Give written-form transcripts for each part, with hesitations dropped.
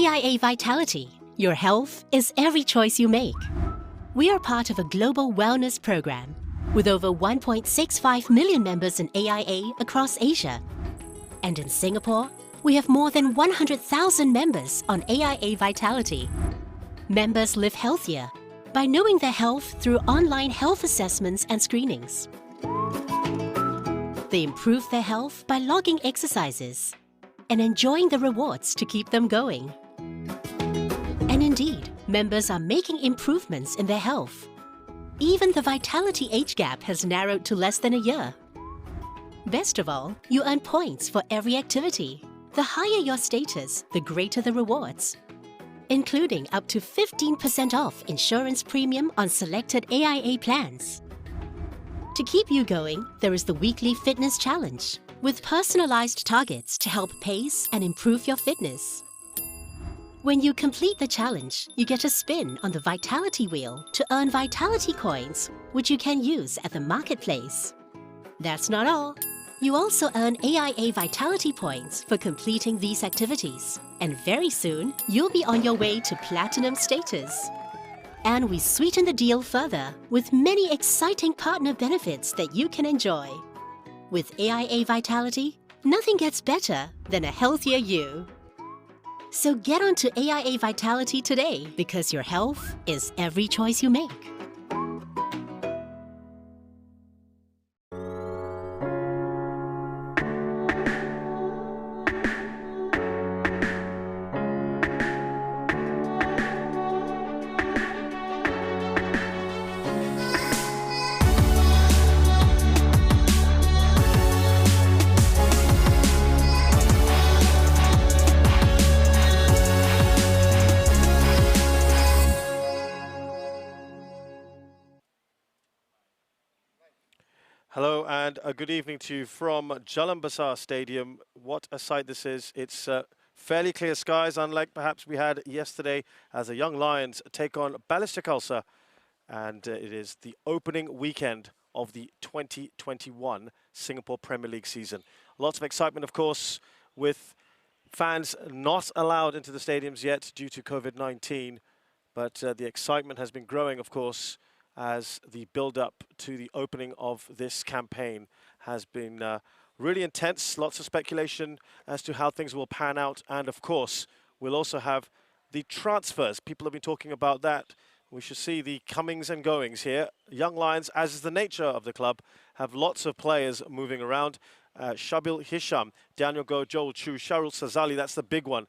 Aia Vitality. Your health is every choice you make. We are part of a global wellness program with over 1.65 million members in AIA across Asia. And in Singapore, we have more than 100,000 members on AIA Vitality. Members live healthier by knowing their health through online health assessments and screenings. They improve their health by logging exercises and enjoying the rewards to keep them going. And indeed, members are making improvements in their health. Even the vitality age gap has narrowed to less than a year. Best of all, you earn points for every activity. The higher your status, the greater the rewards, including up to 15% off insurance premium on selected AIA plans. To keep you going, there is the weekly fitness challenge, with personalized targets to help pace and improve your fitness. When you complete the challenge, you get a spin on the Vitality Wheel to earn Vitality Coins, which you can use at the marketplace. That's not all. You also earn AIA Vitality Points for completing these activities. And very soon, you'll be on your way to Platinum status. And we sweeten the deal further with many exciting partner benefits that you can enjoy. With AIA Vitality, nothing gets better than a healthier you. So get onto AIA Vitality today because your health is every choice you make. Hello and a good evening to you from Jalan Besar Stadium. What a sight this is. It's fairly clear skies, unlike perhaps we had yesterday as the Young Lions take on Balestier Khalsa. And it is the opening weekend of the 2021 Singapore Premier League season. Lots of excitement, of course, with fans not allowed into the stadiums yet due to COVID-19. But the excitement has been growing, of course, as the build-up to the opening of this campaign has been really intense. Lots of speculation as to how things will pan out. And of course, we'll also have the transfers. People have been talking about that. We should see the comings and goings here. Young Lions, as is the nature of the club, have lots of players moving around. Shabil Hisham, Daniel Goh, Joel Chu, Sharul Sazali, that's the big one.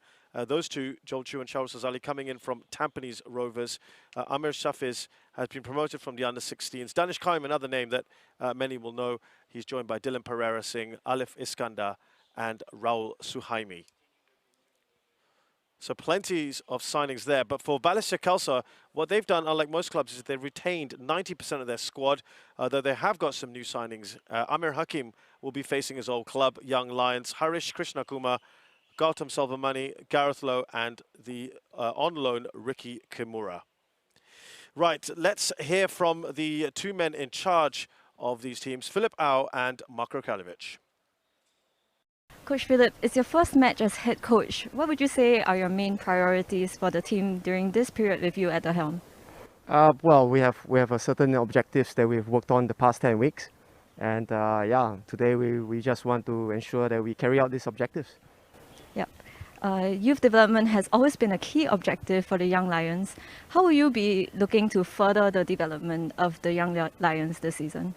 Those two, Joel Chu and Sharul Sazali, coming in from Tampines Rovers. Amir Shafiz has been promoted from the under-16s. Danish Kaim, another name that many will know. He's joined by Dylan Pereira Singh, Alif Iskandar, and Raul Suhaimi. So plenty of signings there. But for Balestier Khalsa, what they've done, unlike most clubs, is they've retained 90% of their squad, though they have got some new signings. Amir Hakim will be facing his old club, Young Lions. Harish Krishnakumar, Gautam Salvamani, Gareth Lowe, and the on loan Ricky Kimura. Right, let's hear from the two men in charge of these teams, Philip Au and Marko Kraljevic. Coach Philip, it's your first match as head coach. What would you say are your main priorities for the team during this period with you at the helm? Well, we have a certain objectives that we've worked on the past 10 weeks. And yeah, today we just want to ensure that we carry out these objectives. Yep. Youth development has always been a key objective for the Young Lions. How will you be looking to further the development of the Young Lions this season?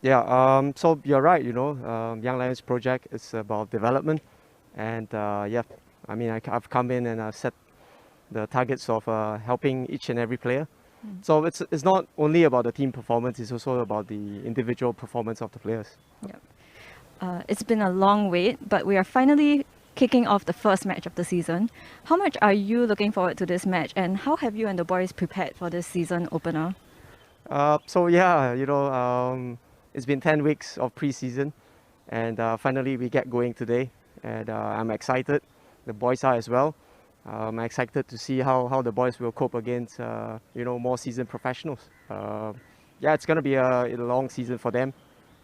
Yeah, so you're right, you know, Young Lions project is about development. And yeah, I mean, I've come in and I've set the targets of helping each and every player. So it's not only about the team performance, it's also about the individual performance of the players. Yep. It's been a long wait, but we are finally kicking off the first match of the season. How much are you looking forward to this match, and how have you and the boys prepared for this season opener? So yeah, you know, it's been 10 weeks of pre-season, and finally we get going today, and I'm excited. The boys are as well. I'm excited to see how the boys will cope against you know, more seasoned professionals. Yeah, it's going to be a long season for them,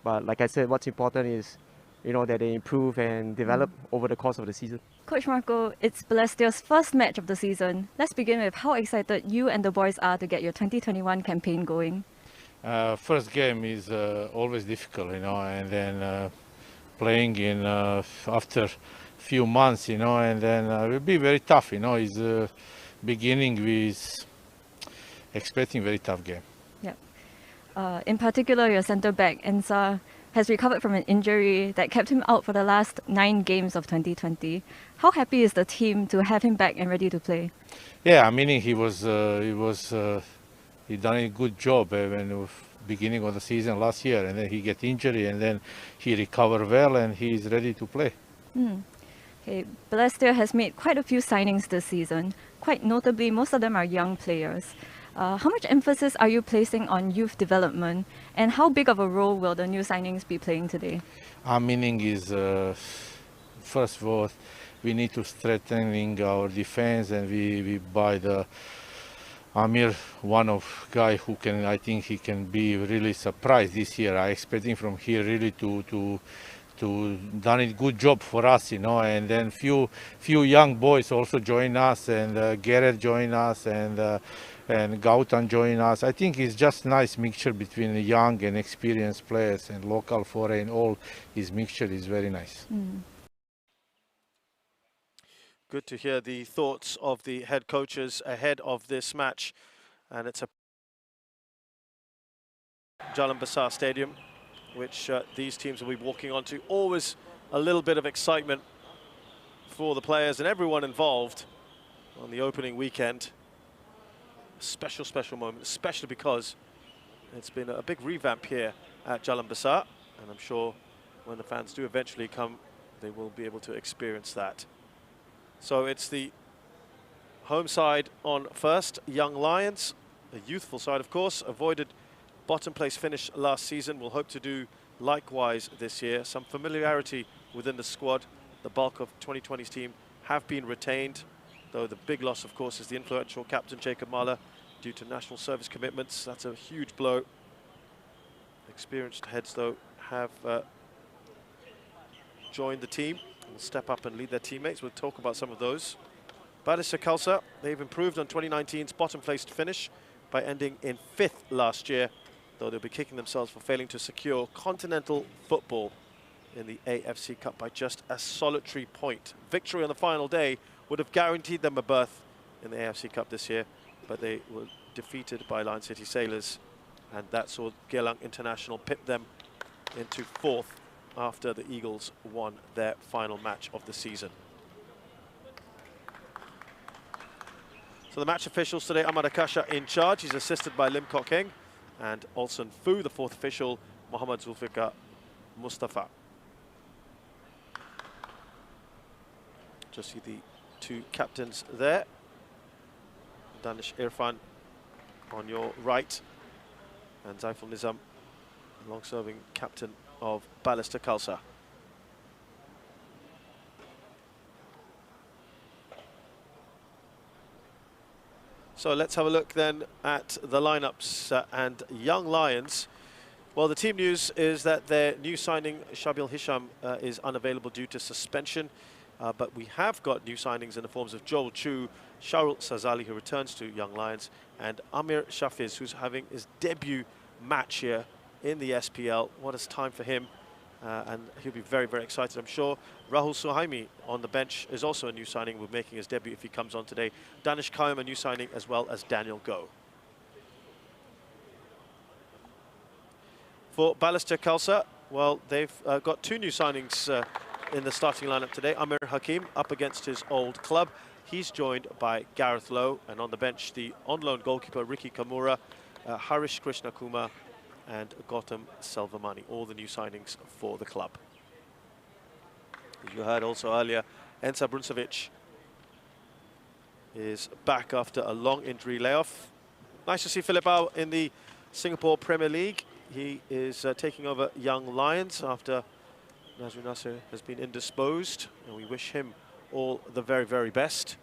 but like I said, what's important is you know, that they improve and develop over the course of the season. Coach Marco, it's Balestier's first match of the season. Let's begin with how excited you and the boys are to get your 2021 campaign going. First game is always difficult, you know, and then playing in after few months, you know, and then it will be very tough, you know. It's beginning with expecting very tough game. Yep. In particular, your centre back Ensa has recovered from an injury that kept him out for the last 9 games of 2020. How happy is the team to have him back and ready to play? Yeah, I mean he done a good job when beginning of the season last year, and then he get injury, and then he recovered well, and he is ready to play. Okay, Balestier has made quite a few signings this season. Quite notably, most of them are young players. How much emphasis are you placing on youth development, and how big of a role will the new signings be playing today? Our meaning is, first of all, we need to strengthening our defense, and we buy the Amir, one of guy who can, I think he can be really surprised this year. I expecting from here really to done a good job for us, you know, and then few young boys also join us, and Garrett join us, and Gautam join us. I think it's just nice mixture between young and experienced players, and local, foreign, all his mixture is very nice. Good to hear the thoughts of the head coaches ahead of this match. And it's a Jalan Stadium, which these teams will be walking onto. Always a little bit of excitement for the players and everyone involved on the opening weekend. A special, special moment, especially because it's been a big revamp here at Jalan Besar. And I'm sure when the fans do eventually come, they will be able to experience that. So it's the home side on first, Young Lions, a youthful side, of course, avoided bottom place finish last season. We'll hope to do likewise this year. Some familiarity within the squad. The bulk of 2020's team have been retained, though the big loss, of course, is the influential captain Jacob Mahler due to national service commitments. That's a huge blow. Experienced heads, though, have joined the team. Will step up and lead their teammates. We'll talk about some of those. Balestier Khalsa, they've improved on 2019's bottom placed finish by ending in 5th last year, though they'll be kicking themselves for failing to secure continental football in the AFC Cup by just a solitary point. Victory on the final day would have guaranteed them a berth in the AFC Cup this year, but they were defeated by Lion City Sailors, and that saw Geylang International pip them into 4th after the Eagles won their final match of the season. So the match officials today, Ahmad Akasha in charge. He's assisted by Lim Kok Heng and Olsen Fu, the 4th official, Muhammad Zulfikar Mustafa. Just see the 2 captains there. Danish Irfan on your right, and Zaiful Nizam, long-serving captain of Balestier Khalsa. So let's have a look then at the lineups and Young Lions. Well, the team news is that their new signing, Shabil Hisham, is unavailable due to suspension. But we have got new signings in the forms of Joel Chu, Shahrul Sazali, who returns to Young Lions, and Amir Shafiz, who's having his debut match here in the SPL. What a time for him, and he'll be very, very excited, I'm sure. Rahul Suhaimi on the bench is also a new signing, will be making his debut if he comes on today. Danish Kayum, a new signing, as well as Daniel Go. For Balestier Khalsa, well, they've got 2 new signings in the starting lineup today. Amir Hakim up against his old club. He's joined by Gareth Lowe, and on the bench, the on-loan goalkeeper Ricky Kamura, Harish Krishnakumar, and Gautam Selvamani, all the new signings for the club. As you heard also earlier, Ensa Bruncevic is back after a long injury layoff. Nice to see Philipao in the Singapore Premier League. He is taking over Young Lions after Nazri Nasser has been indisposed, and we wish him all the very, very best.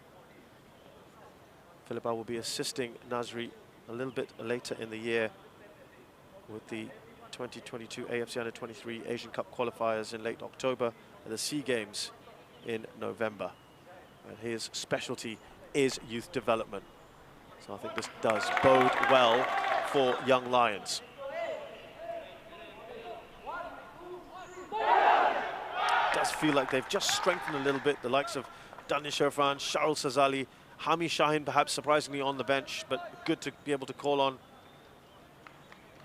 Philipao will be assisting Nazri a little bit later in the year with the 2022 AFC Under-23 Asian Cup qualifiers in late October and the SEA Games in November. And his specialty is youth development. So I think this does bode well for young Lions. It does feel like they've just strengthened a little bit, the likes of Danish Irfan, Charles Sazali, Hami Shahin perhaps surprisingly on the bench, but good to be able to call on.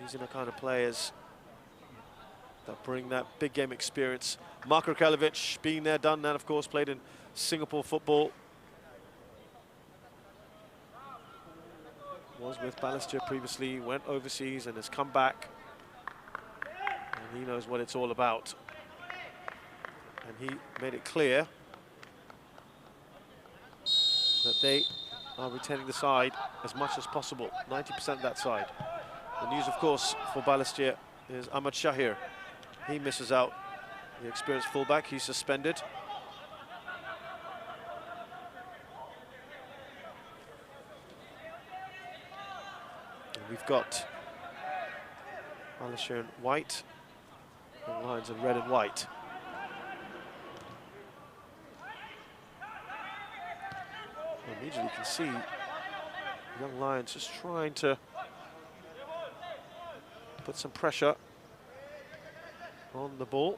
These are the kind of players that bring that big game experience. Mark Rakelovic, being there, done that, of course, played in Singapore football. Was with Balestier previously, went overseas and has come back. And he knows what it's all about. And he made it clear that they are retaining the side as much as possible, 90% that side. The news, of course, for Balestier is Ahmad Shahir. He misses out, the experienced fullback, he's suspended. And we've got Balestier in white, and Lions in red and white. Immediately you can see young Lions just trying to put some pressure on the ball.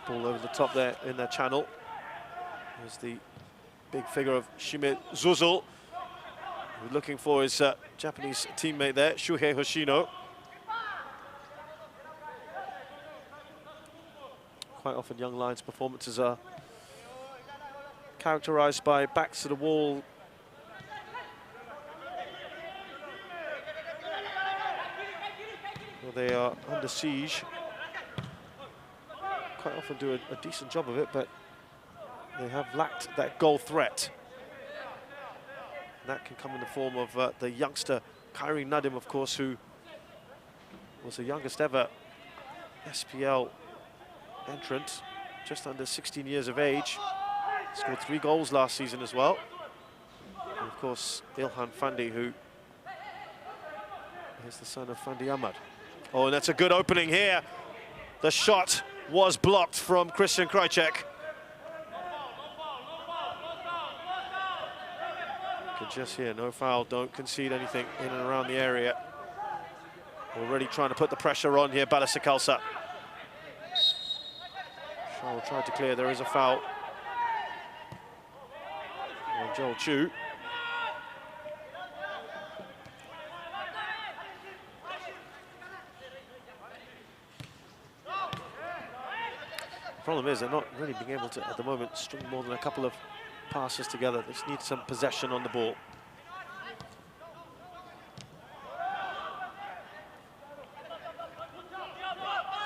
Ball over the top there in their channel. There's the big figure of Shime Zuzul, who's looking for his Japanese teammate there, Shuhei Hoshino. Quite often young Lions' performances are characterized by backs to the wall. Well, they are under siege. Quite often do a decent job of it, but they have lacked that goal threat. And that can come in the form of the youngster Khairi Nadim, of course, who was the youngest ever SPL entrant, just under 16 years of age. Scored 3 goals last season as well. And of course, Ilhan Fandi, who is the son of Fandi Ahmad. Oh, and that's a good opening here. The shot was blocked from Christian Krajcek. You can just hear, no foul, don't concede anything in and around the area. Already trying to put the pressure on here, Balestier Khalsa. Shaw tried to clear, there is a foul on Joel Chu. The problem is they're not really being able to, at the moment, string more than a couple of passes together. They just need some possession on the ball.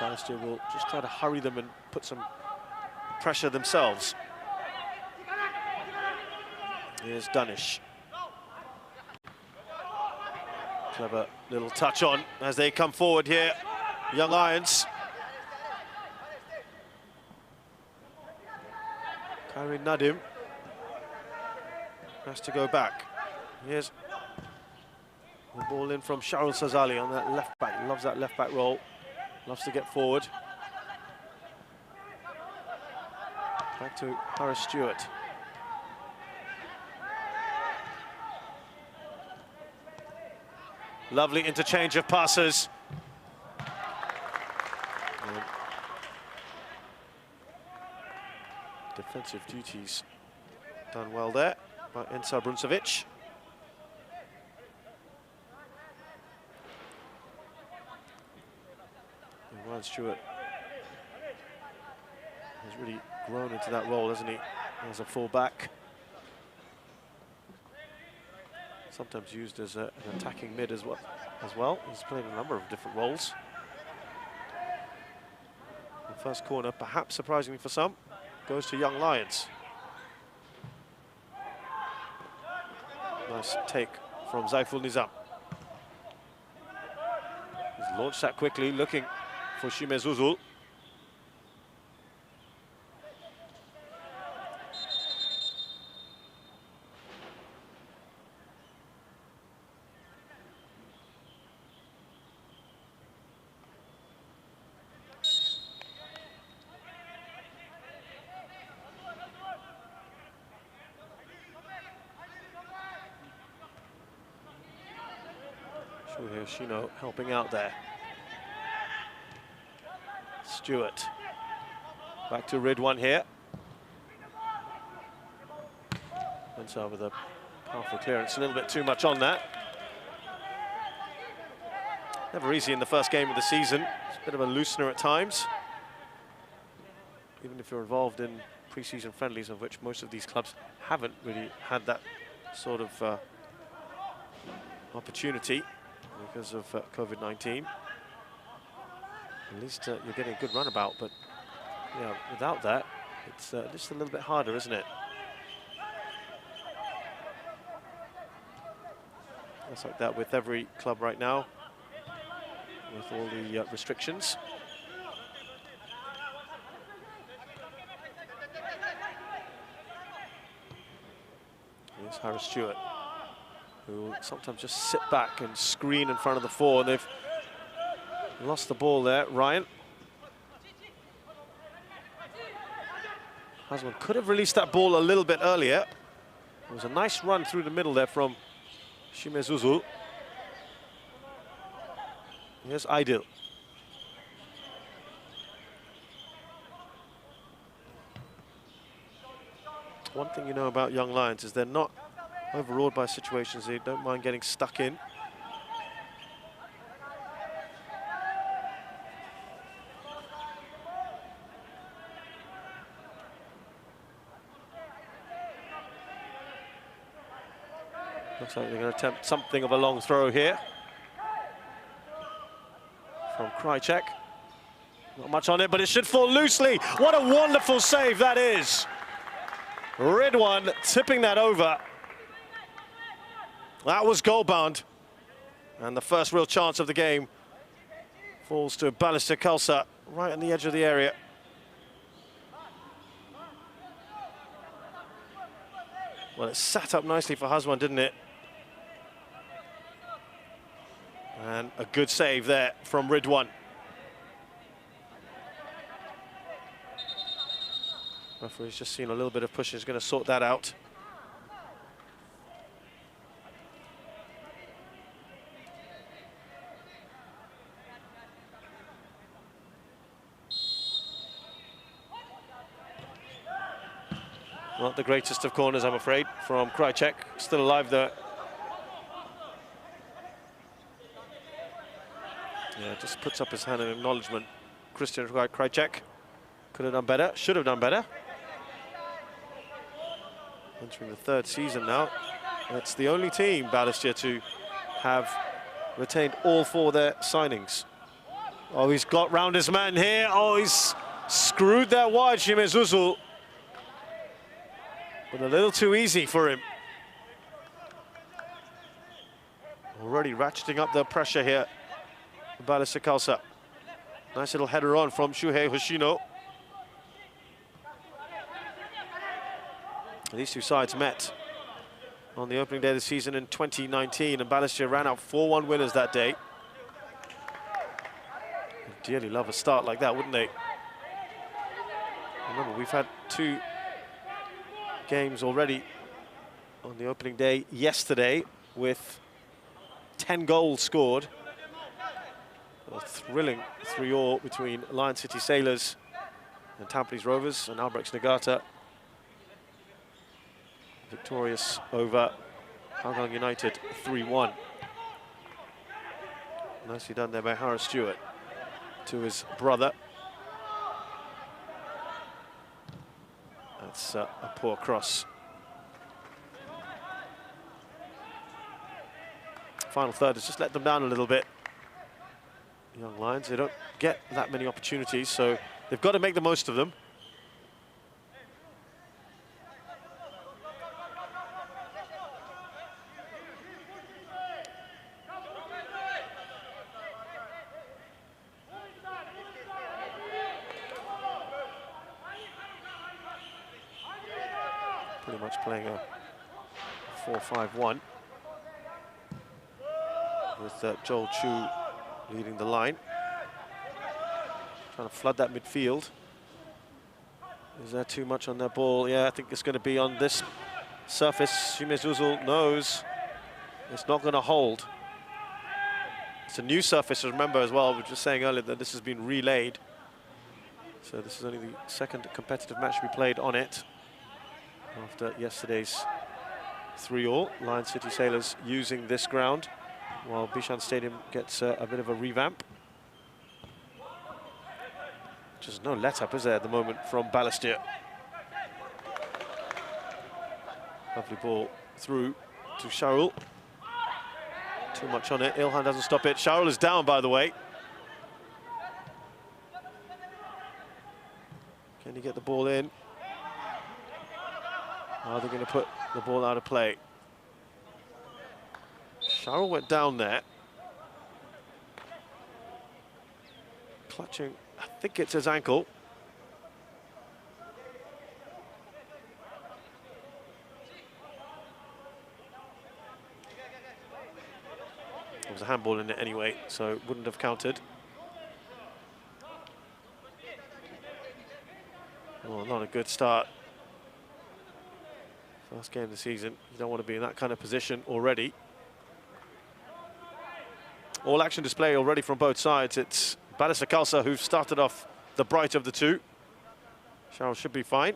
Balestier will just try to hurry them and put some pressure themselves. Here's Danish. Clever little touch on as they come forward here. Young Lions. Khairi Nadim has to go back. Here's the ball in from Shahrul Sazali on that left back. He loves that left back role. Loves to get forward. Back to Harris Stewart. Lovely interchange of passes. And defensive duties done well there by Ensar Bruncevic. Ryan Stewart has really grown into that role, hasn't he, as a full-back. Sometimes used as an attacking mid as well. He's played a number of different roles. The first corner, perhaps surprisingly for some, goes to Young Lions. Nice take from Zaiful Nizam. He's launched that quickly, looking for Shime Zuzul. Shino helping out there. Stewart. Back to Ridwan here. Went over the powerful clearance, a little bit too much on that. Never easy in the first game of the season. It's a bit of a loosener at times. Even if you're involved in pre-season friendlies, of which most of these clubs haven't really had that sort of opportunity because of COVID-19. At least you're getting a good runabout, but yeah, without that, it's just a little bit harder, isn't it? It's like that with every club right now, with all the restrictions. Here's Harris Stewart, who will sometimes just sit back and screen in front of the four, and they've lost the ball there. Ryan. Hasman could have released that ball a little bit earlier. It was a nice run through the middle there from Shimezuzu. Here's Aidil. One thing you know about young Lions is they're not overawed by situations. They don't mind getting stuck in. Looks like they're going to attempt something of a long throw here from Krychek. Not much on it, but it should fall loosely. What a wonderful save that is. Ridwan tipping that over. That was goal-bound. And the first real chance of the game falls to Balestier Khalsa, right on the edge of the area. Well, it sat up nicely for Haswan, didn't it? And a good save there from Ridwan. Referee's just seen a little bit of push, is going to sort that out. Not the greatest of corners, I'm afraid, from Krychek. Still alive there. Yeah, just puts up his hand in acknowledgement. Christian Krychek could have done better, should have done better. Entering the third season now. It's the only team, Balestier, to have retained all four of their signings. Oh, he's got round his man here. Oh, he's screwed that wide, Shimezuzu. But a little too easy for him. Already ratcheting up the pressure here. Balestier Khalsa. Nice little header on from Shuhei Hoshino. These two sides met on the opening day of the season in 2019, and Balestier ran out 4-1 winners that day. They'd dearly love a start like that, wouldn't they? Remember, we've had 2 games already on the opening day yesterday with 10 goals scored. A thrilling 3-3 between Lion City Sailors and Tampines Rovers, and Albrechts Nagata victorious over Hougang United 3-1. Nicely done there by Harris Stewart to his brother. That's a poor cross. Final third has just let them down a little bit. Young Lions, they don't get that many opportunities, so they've got to make the most of them. Pretty much playing a 4-5-1 with Joel Chu leading the line. Trying to flood that midfield. Is there too much on that ball? Yeah, I think it's going to be on this surface. Shimezuzu knows it's not going to hold. It's a new surface, remember, as well. We were just saying earlier that this has been relayed. So this is only the second competitive match we played on it after yesterday's 3-all. Lion City Sailors using this ground, while Bishan Stadium gets a bit of a revamp. Just no let-up, is there, at the moment, from Balestier. Lovely ball through to Shahrul. Too much on it. Ilhan doesn't stop it. Shahrul is down, by the way. Can he get the ball in? Are they going to put the ball out of play? Shahrul went down there. Clutching, I think it's his ankle. There was a handball in it anyway, so it wouldn't have counted. Oh, not a good start. First game of the season, you don't want to be in that kind of position already. All action display already from both sides. It's Balestier Khalsa who've started off the brighter of the two. Shahrul should be fine.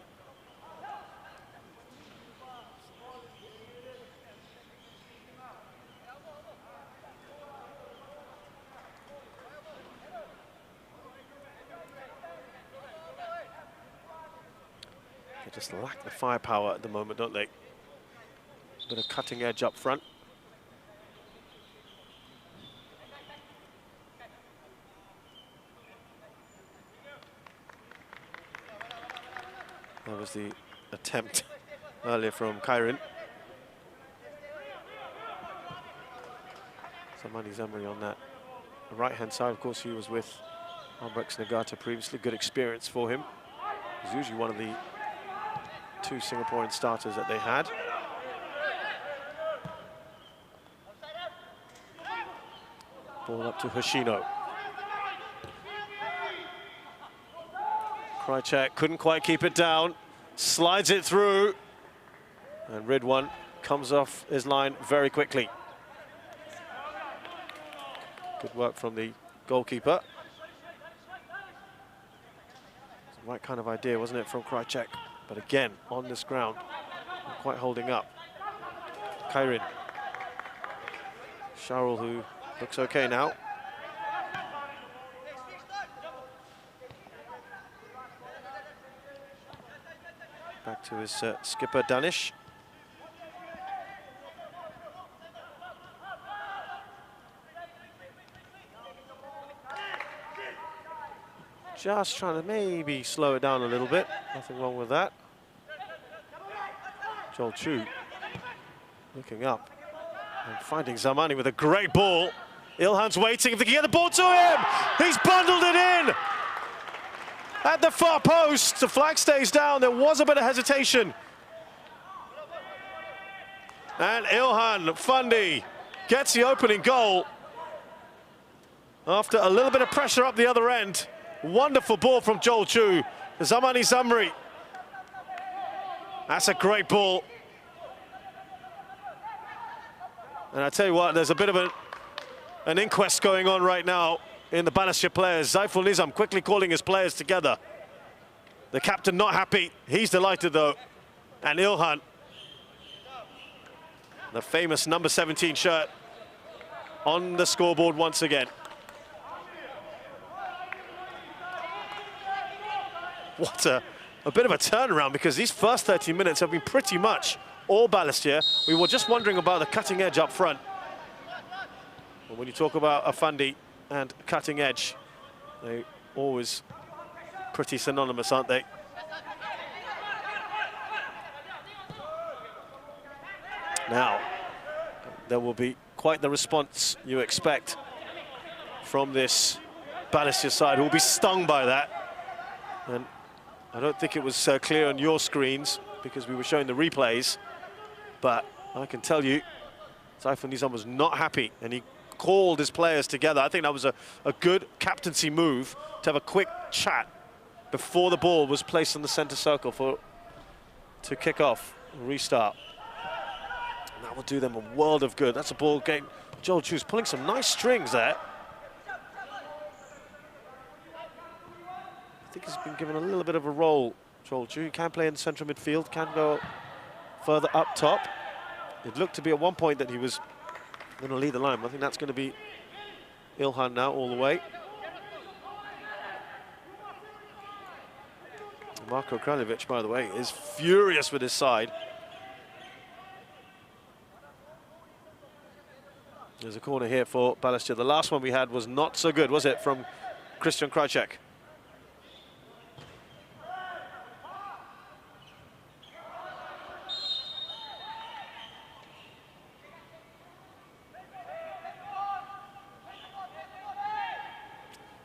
They just lack the firepower at the moment, don't they? Bit of cutting edge up front. That was the attempt earlier from Kairin. Zamani Zamri on that right-hand side. Of course, he was with Albrecht Nagata previously. Good experience for him. He's usually one of the two Singaporean starters that they had. Ball up to Hoshino. Krychek couldn't quite keep it down, slides it through, and Ridwan comes off his line very quickly. Good work from the goalkeeper. It's the right kind of idea, wasn't it, from Krychek? But again, on this ground, not quite holding up. Kairin. Shahrul, who looks okay now. Back to his skipper, Danish. Just trying to maybe slow it down a little bit. Nothing wrong with that. Joel Chu looking up and finding Zamani with a great ball. Ilhan's waiting if they can get the ball to him. He's bundled it in. At the far post, the flag stays down. There was a bit of hesitation. And Ilhan Fundi gets the opening goal after a little bit of pressure up the other end. Wonderful ball from Joel Chu. Zamani Zamri. That's a great ball. And I tell you what, there's a bit of an inquest going on right now in the Balestier players. Zaiful Nizam quickly calling his players together. The captain not happy. He's delighted though. And Ilhan, the famous number 17 shirt, on the scoreboard once again. What a bit of a turnaround, because these first 30 minutes have been pretty much all Balestier. We were just wondering about the cutting edge up front. Well, when you talk about Afandi and cutting edge, they always pretty synonymous, aren't they? Now, there will be quite the response you expect from this Balestier side, who will be stung by that. And I don't think it was clear on your screens because we were showing the replays, but I can tell you, Zaiful Nizam was not happy, and he called his players together. I think that was a good captaincy move to have a quick chat before the ball was placed in the center circle to kick off, restart. That will do them a world of good. That's a ball game. Joel Chu's pulling some nice strings there. I think he's been given a little bit of a role, Joel Chu. He can play in central midfield, can go further up top. It looked to be at one point that he was going to lead the line. I think that's going to be Ilhan now all the way. Marko Kraljevic, by the way, is furious with his side. There's a corner here for Balestier. The last one we had was not so good, was it, from Christian Krajcek?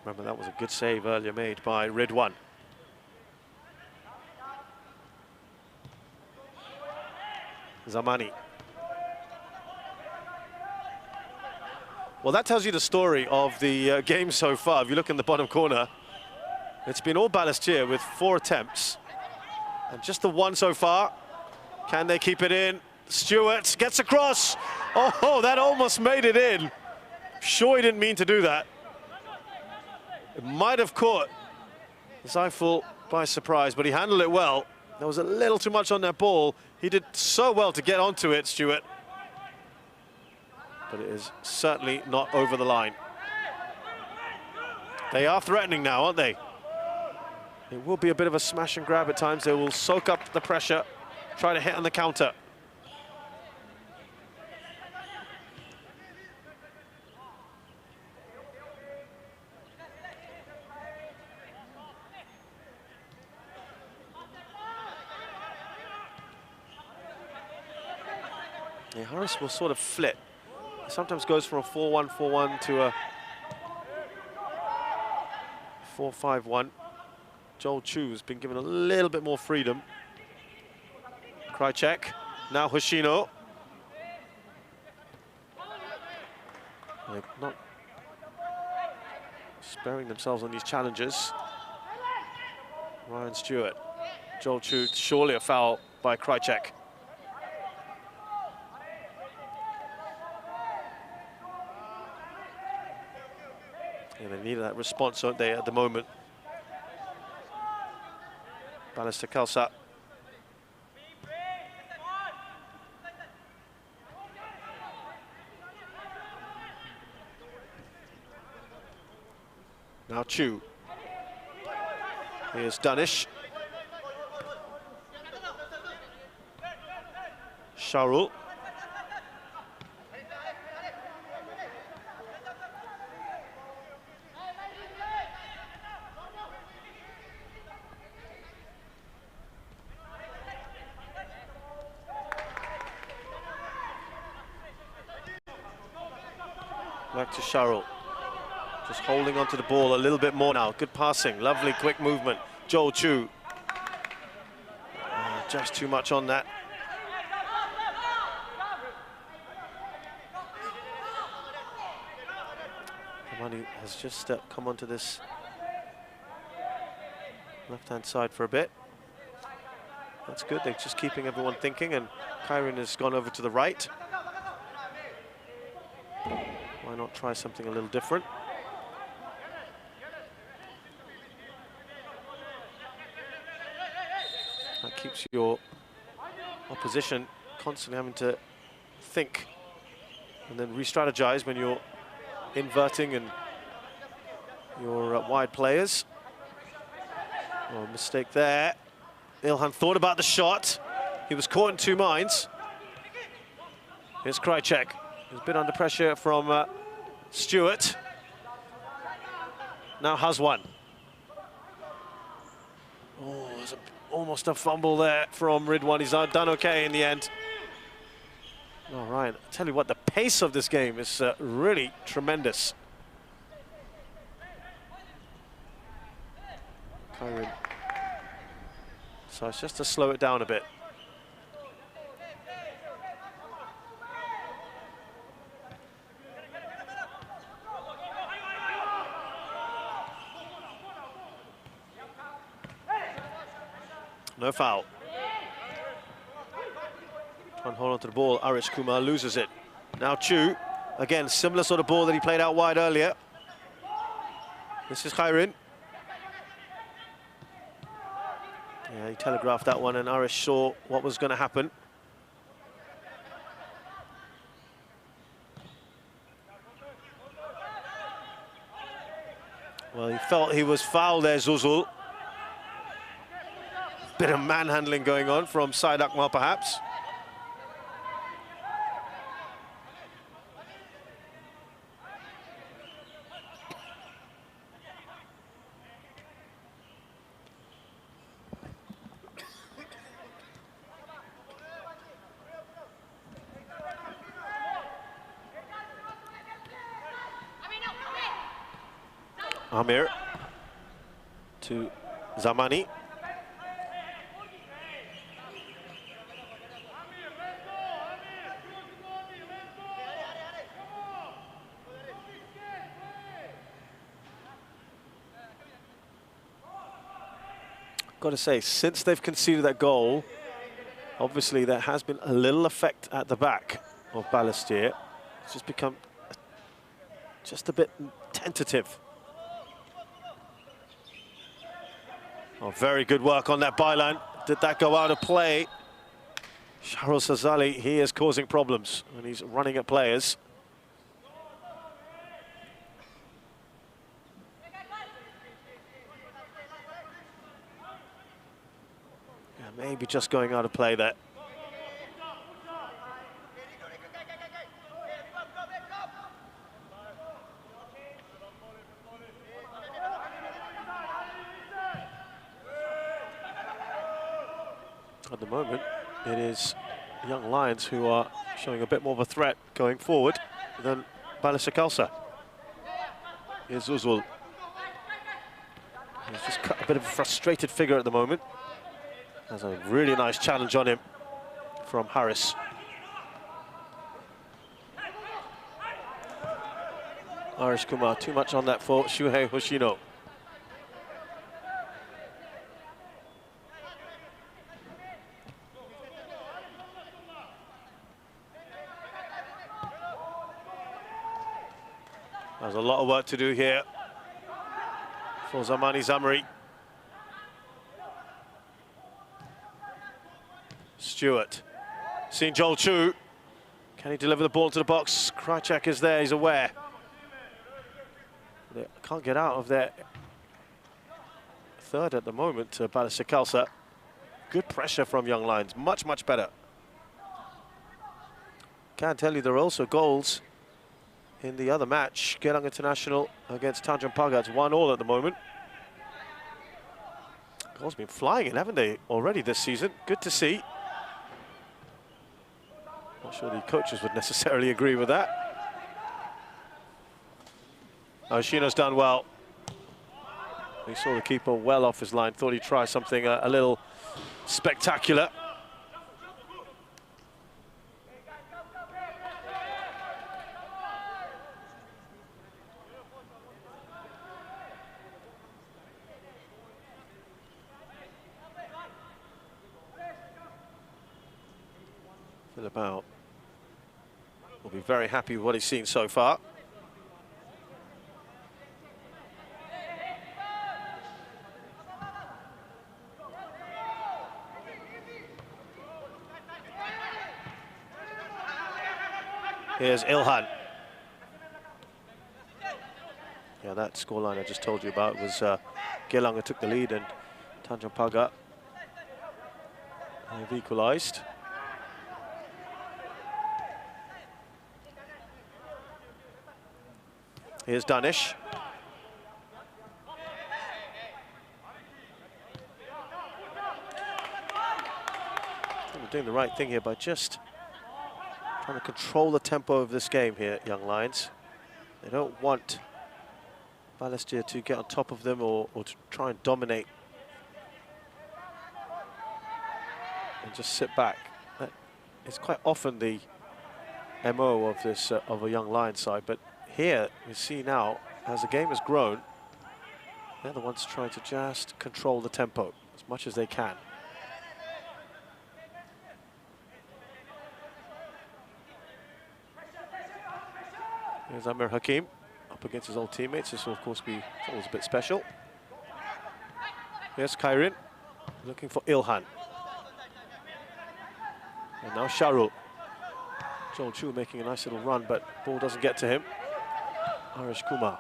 Remember, that was a good save earlier made by Ridwan. Zamani. Well, that tells you the story of the game so far. If you look in the bottom corner, it's been all Balestier with 4 attempts. And just the one so far. Can they keep it in? Stewart gets across. Oh, that almost made it in. Sure he didn't mean to do that. It might have caught Zeifel by surprise, but he handled it well. There was a little too much on that ball. He did so well to get onto it, Stewart. But it is certainly not over the line. They are threatening now, aren't they? It will be a bit of a smash and grab at times. They will soak up the pressure, try to hit on the counter. Yeah, Harris will sort of flip. He sometimes goes from a 4-1-4-1 to a 4-5-1. Joel Chu has been given a little bit more freedom. Krajcek, now Hoshino. They're not sparing themselves on these challenges. Ryan Stewart, Joel Chu, surely a foul by Krajcek. Yeah, they needed that response, don't they, at the moment. Balestier Khalsa. Now Chu. Here's Danish. Sharul. Back to Sharul. Just holding onto the ball a little bit more now. Good passing, lovely quick movement. Joel Chu. Just too much on that. Kamani has just come onto this left-hand side for a bit. That's good, they're just keeping everyone thinking, and Kyron has gone over to the right. Why not try something a little different? That keeps your opposition constantly having to think and then re-strategize when you're inverting and your wide players. Oh, mistake there. Ilhan thought about the shot. He was caught in two minds. Here's Krajcek. He's been under pressure from Stewart. Now has one. Oh, there's almost a fumble there from Ridwan. He's done okay in the end. All right, I tell you what, the pace of this game is really tremendous. Kyron. So it's just to slow it down a bit. No foul. Try and hold on to the ball. Arish Kumar loses it. Now Chu, again, similar sort of ball that he played out wide earlier. This is Khairin. Yeah, he telegraphed that one and Arish saw what was going to happen. Well, he felt he was fouled there, Zuzul. Bit of manhandling going on from Syed Akmal, perhaps. Amir to Zamani. Got to say, since they've conceded that goal, obviously there has been a little effect at the back of Balestier. It's just become just a bit tentative. Oh, very good work on that byline. Did that go out of play? Shahrul Sazali, he is causing problems when he's running at players. Yeah, maybe just going out of play there. At the moment, it is Young Lions who are showing a bit more of a threat going forward than Balestier Khalsa. Here's Uzul. He's just cut a bit of a frustrated figure at the moment. There's a really nice challenge on him from Harris. Arish Kumar, too much on that for Shuhei Hoshino. There's a lot of work to do here for Zamani Zamri. Stewart. Seen Joel Chu. Can he deliver the ball to the box? Krychek is there, he's aware. They can't get out of their third at the moment to Balestier Khalsa. Good pressure from Young Lions, much, much better. Can't tell you there are also goals in the other match. Gelang International against Tanjung Pagar. It's 1-1 at the moment. Goals been flying in, haven't they, already this season? Good to see. Not sure the coaches would necessarily agree with that. Shino's done well. We saw the keeper well off his line. Thought he'd try something a little spectacular. Philip will be very happy with what he's seen so far. Here's Ilhan. Yeah, that scoreline I just told you about was Gelang took the lead and Tanjung Pagar have equalised. Here's Danish. They're doing the right thing here by just trying to control the tempo of this game here, Young Lions. They don't want Balestier to get on top of them or to try and dominate and just sit back. It's quite often the MO of this of a Young Lions side, but here we see now, as the game has grown, they're the ones trying to just control the tempo as much as they can. Here's Amir Hakim up against his old teammates. This will, of course, be always a bit special. Here's Kairin looking for Ilhan. And now Sharul. Joel Chu making a nice little run, but ball doesn't get to him. Arish Kumar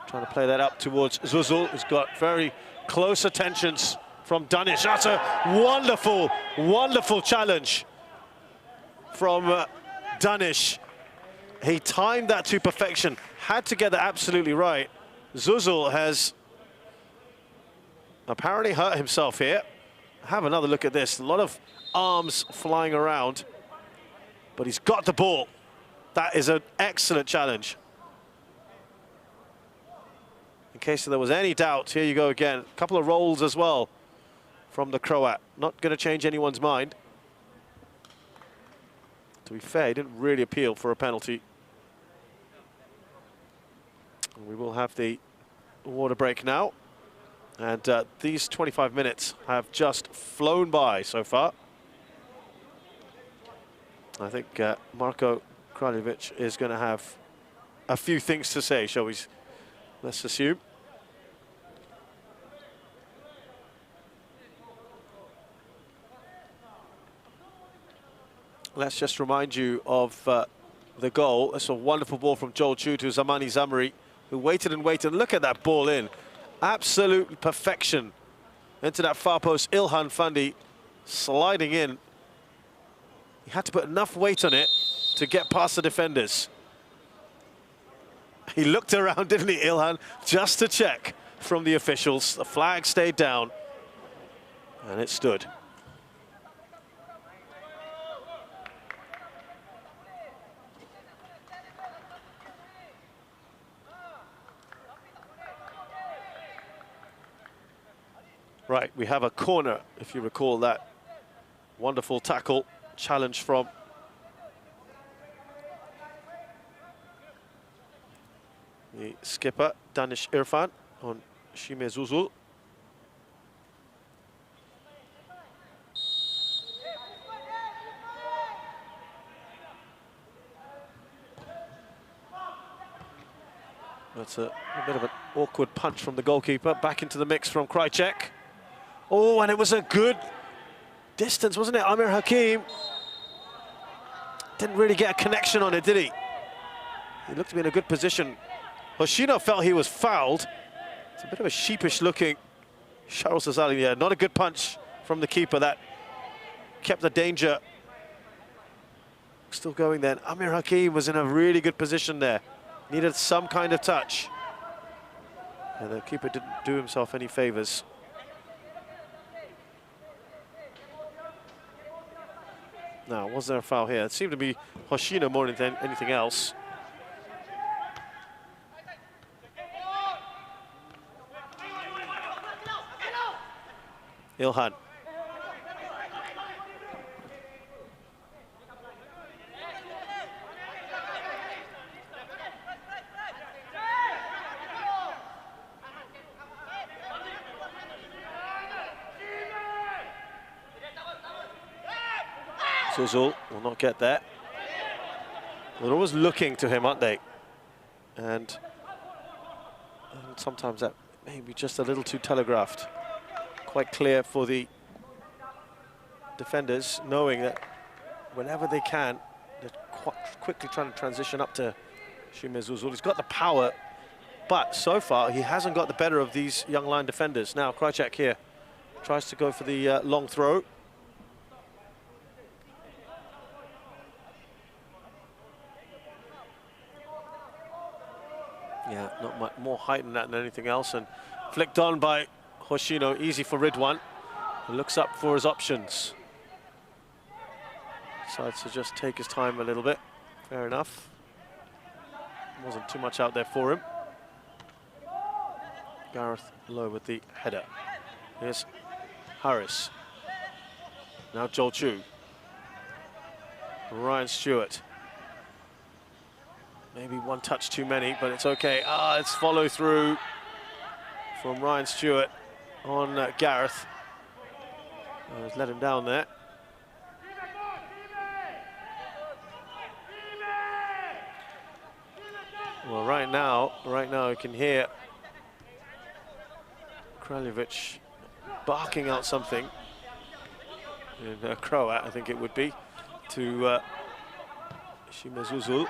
trying to play that up towards Zuzul, who's got very close attentions from Danish. That's a wonderful, wonderful challenge from Danish. He timed that to perfection, had to get that absolutely right. Zuzul has apparently hurt himself here. Have another look at this. A lot of arms flying around, but he's got the ball. That is an excellent challenge. In case there was any doubt, here you go again. A couple of rolls as well from the Croat. Not going to change anyone's mind. To be fair, he didn't really appeal for a penalty. And we will have the water break now. And these 25 minutes have just flown by so far. I think Marko Kraljevic is going to have a few things to say, shall we? Let's assume. Let's just remind you of the goal. It's a wonderful ball from Joel Chu to Zamani Zamri, who waited and waited. Look at that ball in. Absolute perfection into that far post. Ilhan Fandi sliding in. He had to put enough weight on it to get past the defenders. He looked around, didn't he, Ilhan, just to check from the officials. The flag stayed down, and it stood. Right, we have a corner, if you recall that wonderful tackle challenge from the skipper, Danish Irfan, on Shime Zuzul. That's a bit of an awkward punch from the goalkeeper. Back into the mix from Krajcek. Oh, and it was a good distance, wasn't it? Amir Hakim didn't really get a connection on it, did he? He looked to be in a good position. Hoshino felt he was fouled. It's a bit of a sheepish looking Charles Sazali there. Not a good punch from the keeper that kept the danger still going then. Amir Hakim was in a really good position there. Needed some kind of touch. And the keeper didn't do himself any favors. Now, was there a foul here? It seemed to be Hoshino more than anything else. Ilhan. Zuzul will not get there. They're always looking to him, aren't they? And sometimes that may be just a little too telegraphed. Quite clear for the defenders, knowing that whenever they can, they're quite quickly trying to transition up to Shime Zuzul. He's got the power, but so far he hasn't got the better of these young line defenders. Now Krajcek here tries to go for the long throw. Yeah, not much more height than that than anything else, and flicked on by Hoshino, easy for Ridwan. He looks up for his options. Decides to just take his time a little bit. Fair enough. Wasn't too much out there for him. Gareth Lowe with the header. Here's Harris. Now Joel Chu. Ryan Stewart. Maybe one touch too many, but it's okay. It's follow through from Ryan Stewart on Gareth. He's let him down there. Well, right now you can hear Kraljevic barking out something in Croat, I think it would be, to Shimezuzul.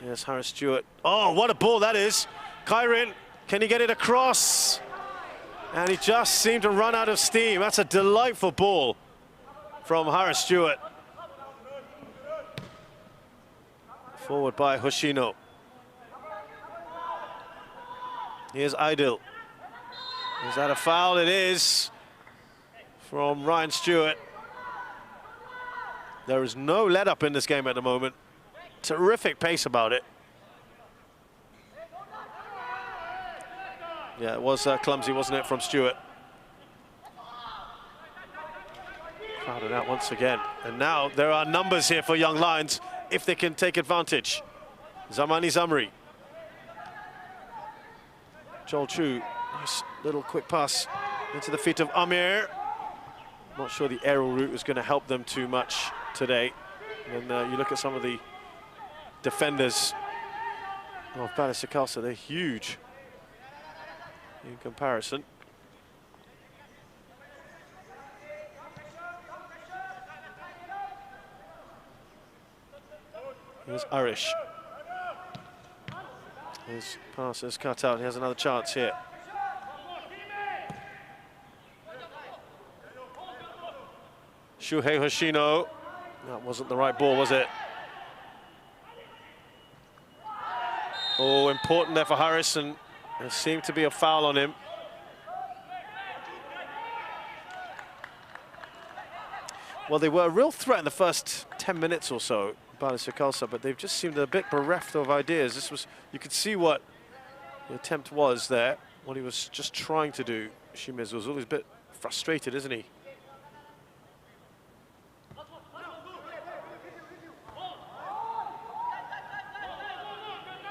There's Harris Stewart. Oh, what a ball that is! Kyrin, can he get it across? And he just seemed to run out of steam. That's a delightful ball from Harris Stewart. Forward by Hoshino. Here's Idil. Is that a foul? It is, from Ryan Stewart. There is no let-up in this game at the moment. Terrific pace about it. Yeah, it was clumsy, wasn't it, from Stewart? Crowded out once again. And now there are numbers here for Young Lions if they can take advantage. Zamani Zamri. Joel Chu, nice little quick pass into the feet of Amir. Not sure the aerial route is going to help them too much today. And you look at some of the defenders of Balestier Khalsa, they're huge in comparison. Here's Arish. His pass is cut out. He has another chance here. Shuhei Hoshino. That wasn't the right ball, was it? Oh, important there for Harrison. There seemed to be a foul on him. Well, they were a real threat in the first 10 minutes or so, Balestier Khalsa, but they've just seemed a bit bereft of ideas. This was, you could see what the attempt was there, what he was just trying to do. Shimezuzul is a bit frustrated, isn't he?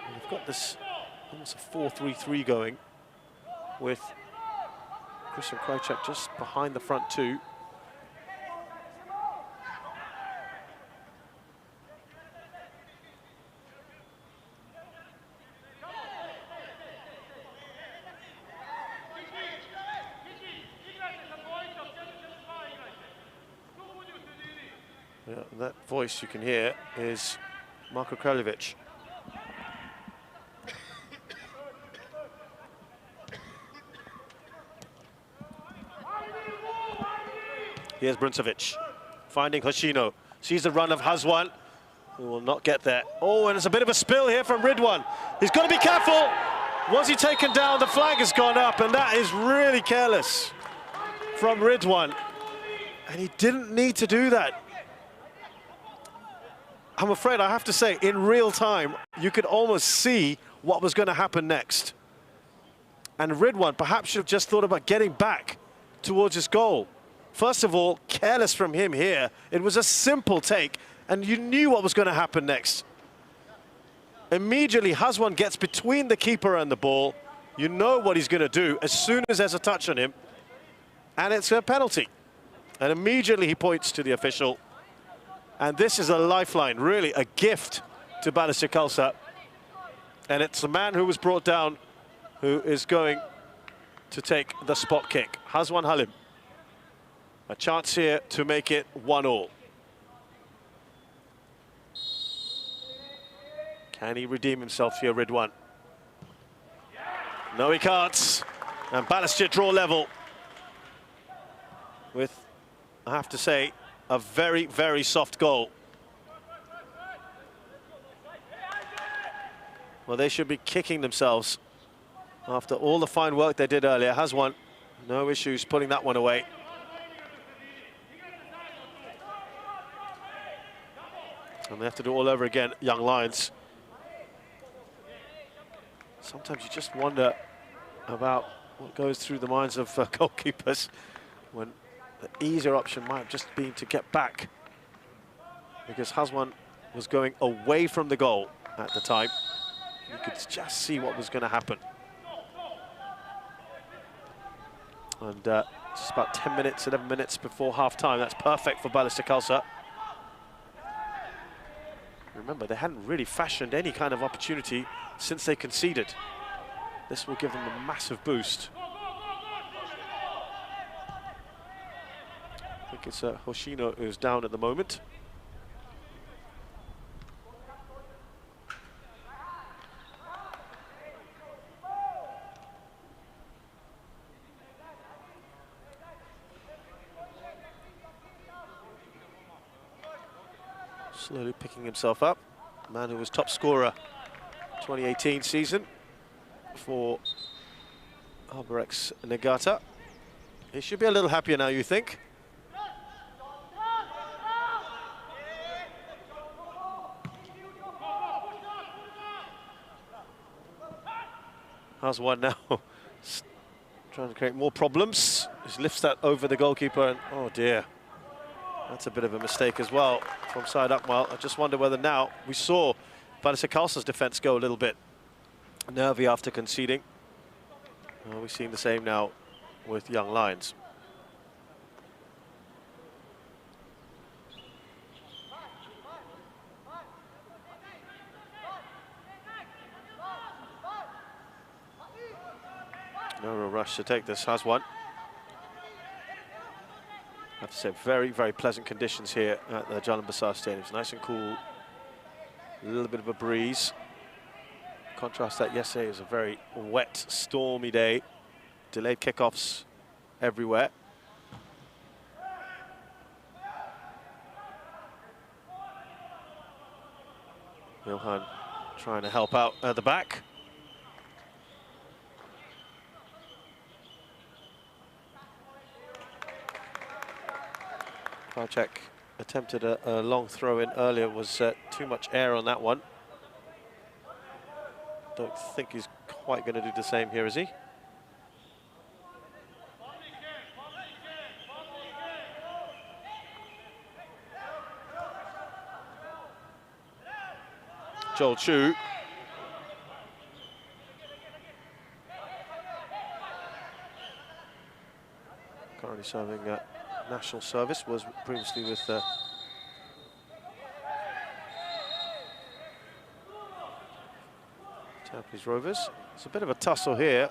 And they've got this almost a 4-3-3 going with Christian Krajcek just behind the front two. Yeah, that voice you can hear is Marko Kraljevic. Here's Bruncevic, finding Hoshino. Sees the run of Hazwan, who will not get there. Oh, and it's a bit of a spill here from Ridwan. He's got to be careful. Was he taken down? The flag has gone up, and that is really careless from Ridwan. And he didn't need to do that. I'm afraid I have to say, in real time, you could almost see what was going to happen next. And Ridwan perhaps should have just thought about getting back towards his goal. First of all, careless from him here. It was a simple take, and you knew what was going to happen next. Immediately, Hazwan gets between the keeper and the ball. You know what he's going to do as soon as there's a touch on him. And it's a penalty. And immediately he points to the official. And this is a lifeline, really a gift to Balestier Khalsa. And it's the man who was brought down who is going to take the spot kick. Hazwan Halim. A chance here to make it 1-1. Can he redeem himself here, Ridwan? No, he can't. And Balestier draw level with, I have to say, a very, very soft goal. Well, they should be kicking themselves after all the fine work they did earlier. Hazwan, no issues putting that one away. And they have to do it all over again, Young Lions. Sometimes you just wonder about what goes through the minds of goalkeepers when the easier option might have just been to get back, because Hazwan was going away from the goal at the time. You could just see what was going to happen. And just about 10 minutes, 11 minutes before half-time. That's perfect for Balestier Khalsa. remember, they hadn't really fashioned any kind of opportunity since they conceded. This will give them a massive boost. I think it's Hoshino who's down at the moment. Slowly picking himself up. Man who was top scorer 2018 season for Albirex Niigata. He should be a little happier now, you think? How's one now? Trying to create more problems. Just lifts that over the goalkeeper and oh dear. That's a bit of a mistake as well from side Akmal. I just wonder whether now we saw Balestier Khalsa's defence go a little bit nervy after conceding. We're seeing the same now with Young Lions. No real rush to take this, has one. I have to say, very, very pleasant conditions here at the Jalan Besar Stadium. It's nice and cool, a little bit of a breeze. Contrast that yesterday, it was a very wet, stormy day. Delayed kickoffs everywhere. Ilhan trying to help out at the back. Krajcek attempted a long throw in earlier, was too much air on that one. Don't think he's quite going to do the same here, is he? Joel Chu. Currently serving national service, was previously with Tampil's Rovers. It's a bit of a tussle here.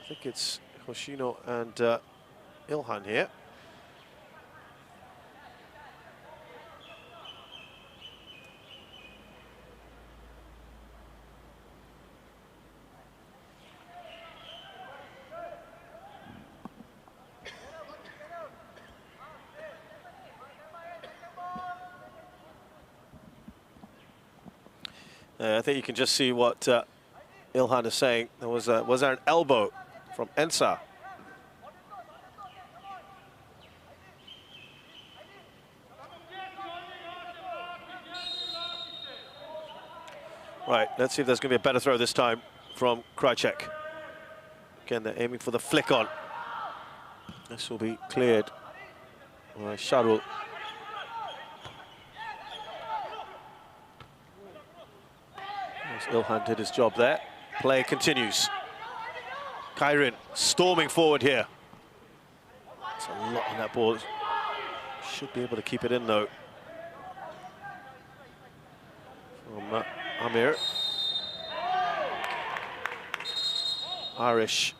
I think it's Hoshino and Ilhan here. I think you can just see what Ilhan is saying. There was there an elbow from Ensa? Right, let's see if there's going to be a better throw this time from Krajcek. Again, they're aiming for the flick on. This will be cleared by Sharul. Ilhan did his job there. Play continues. Kairin storming forward here. That's a lot on that ball. Should be able to keep it in though. From Amir. Irish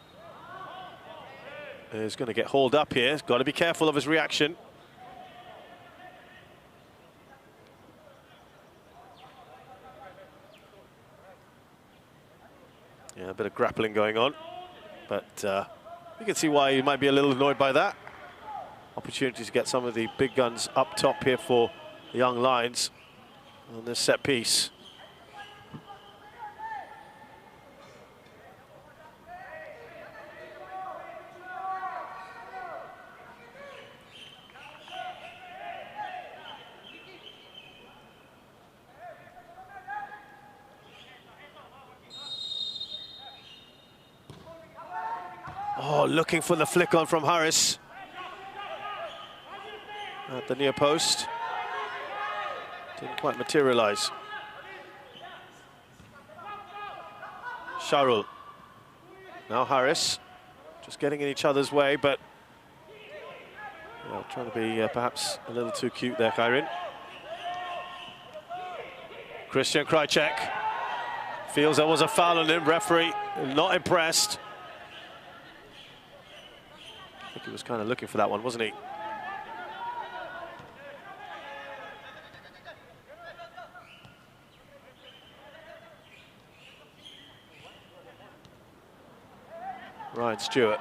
is going to get hauled up here. He's got to be careful of his reaction. Yeah, a bit of grappling going on, but you can see why he might be a little annoyed by that. Opportunity to get some of the big guns up top here for the Young Lions on this set piece. Oh, looking for the flick on from Harris at the near post. Didn't quite materialize. Sharul. Now Harris. Just getting in each other's way, but trying to be perhaps a little too cute there, Kairin. Christian Krajcek feels there was a foul on him. Referee not impressed. I think he was kind of looking for that one, wasn't he? Ryan Stewart.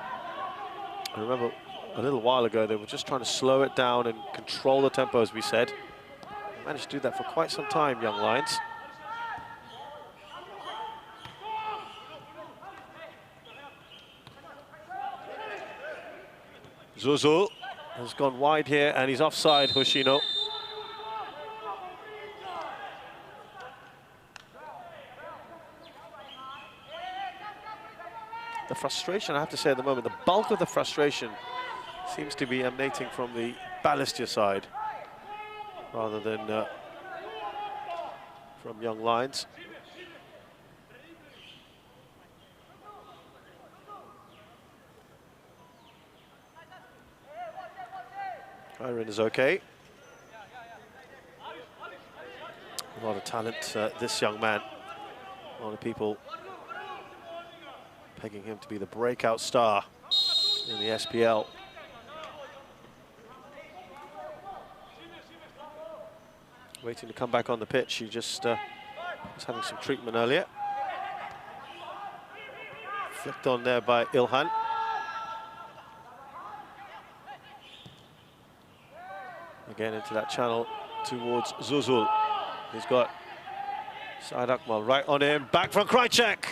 I remember a little while ago they were just trying to slow it down and control the tempo, as we said. They managed to do that for quite some time, young Lions. Zuzul has gone wide here and he's offside, Hoshino. The frustration, I have to say at the moment, the bulk of the frustration seems to be emanating from the Balestier side rather than from young Lions. Iron is okay. A lot of talent, this young man. A lot of people pegging him to be the breakout star in the SPL. Waiting to come back on the pitch. He just was having some treatment earlier. Flicked on there by Ilhan. Again into that channel towards Zuzul. He's got Saad Akmal right on him. Back from Krajcek.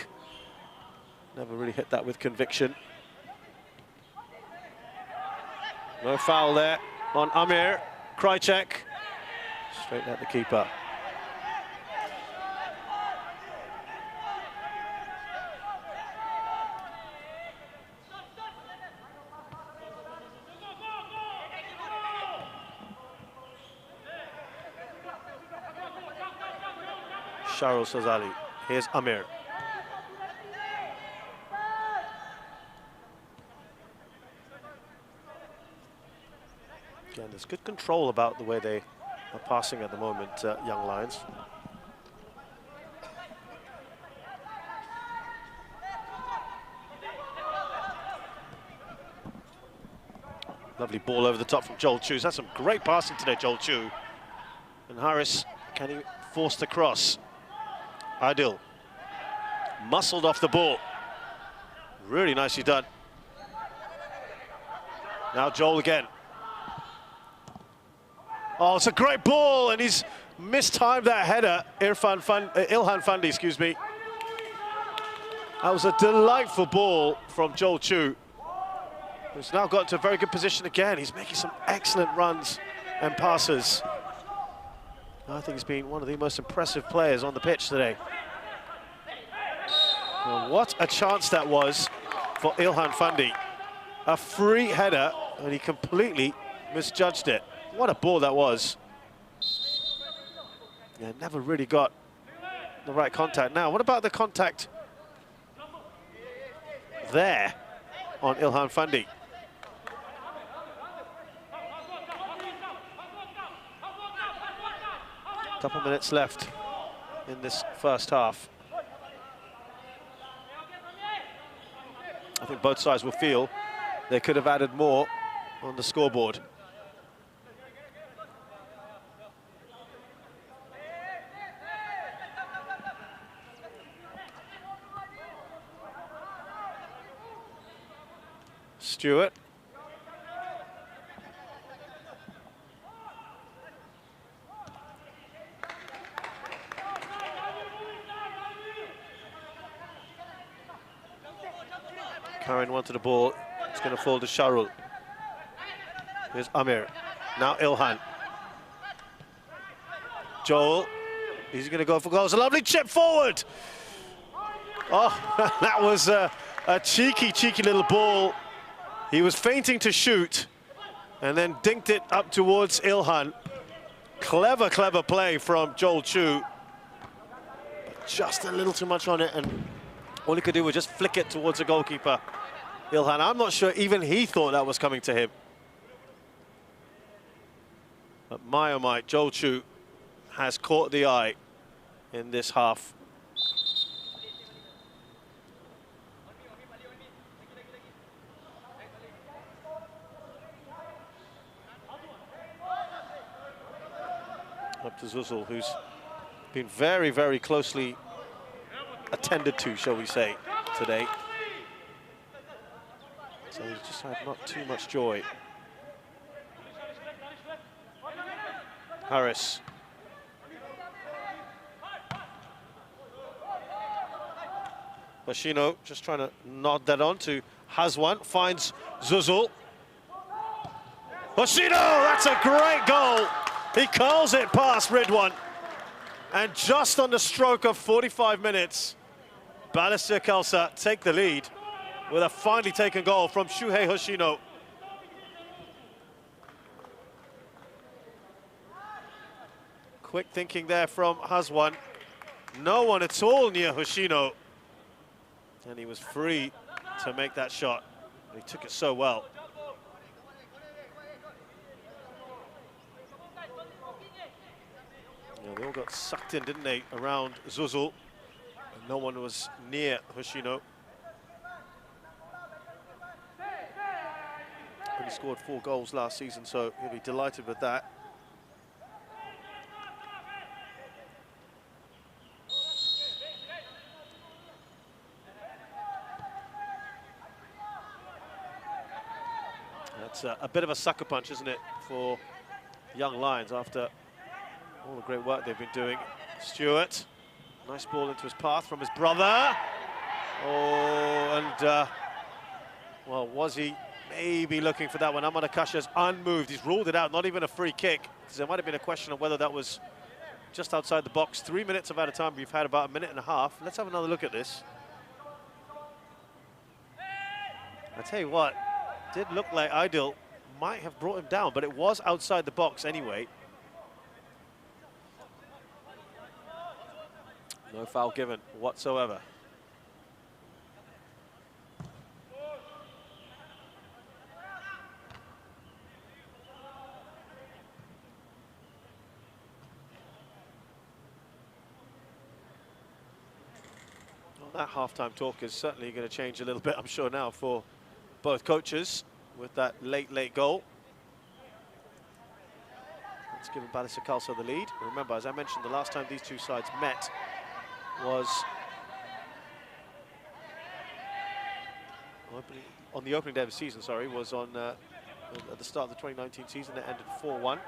Never really hit that with conviction. No foul there on Amir. Krajcek. Straight at the keeper. Sharul Sazali. Here's Amir. Again, there's good control about the way they are passing at the moment, young Lions. Lovely ball over the top from Joel Chu. He's had some great passing today, Joel Chu. And Harris, can he force the cross? Adil muscled off the ball. Really nicely done. Now Joel again. Oh, it's a great ball, and he's mistimed that header. Ilhan Fandi, excuse me. That was a delightful ball from Joel Chu, who's now got to a very good position again. He's making some excellent runs and passes. I think he's been one of the most impressive players on the pitch today. Well, what a chance that was for Ilhan Fandi. A free header, and he completely misjudged it. What a ball that was. Yeah, never really got the right contact. Now, what about the contact there on Ilhan Fandi? Couple minutes left in this first half. I think both sides will feel they could have added more on the scoreboard. Stewart. Karen wanted the ball. It's going to fall to Sharul. Here's Amir. Now Ilhan. Joel. He's going to go for goals. A lovely chip forward. Oh, that was a cheeky little ball. He was feinting to shoot and then dinked it up towards Ilhan. Clever play from Joel Chu. But just a little too much on it, and all he could do was just flick it towards the goalkeeper, Ilhan. I'm not sure even he thought that was coming to him. But my oh my, Joel Chu has caught the eye in this half. Up to Zuzul, who's been very, very closely attended to, shall we say, today. So he's just had not too much joy. Harris. Hoshino just trying to nod that on to Hazwan, finds Zuzul. Hoshino, that's a great goal. He curls it past Ridwan. And just on the stroke of 45 minutes, Balestier Khalsa take the lead with a finely taken goal from Shuhei Hoshino. Quick thinking there from Hazwan. No one at all near Hoshino. And he was free to make that shot. He took it so well. Yeah, they all got sucked in, didn't they, around Zuzul. And no one was near Hoshino. He scored 4 goals last season, so he'll be delighted with that. That's a bit of a sucker punch, isn't it, for young Lions after all the great work they've been doing. Stewart, nice ball into his path from his brother. Oh, and, well, was he maybe looking for that one? Ahmad Akasha's unmoved. He's ruled it out, not even a free kick. There might have been a question of whether that was just outside the box. 3 minutes of out of time. We've had about a minute and a half. Let's have another look at this. I tell you what, did look like Aidil might have brought him down, but it was outside the box anyway. No foul given whatsoever. Well, that halftime talk is certainly going to change a little bit, I'm sure, now for both coaches with that late goal. It's given Balestier Khalsa the lead. Remember, as I mentioned, the last time these two sides met was on the opening day of the season, sorry, was on at the start of the 2019 season. It ended 4-1.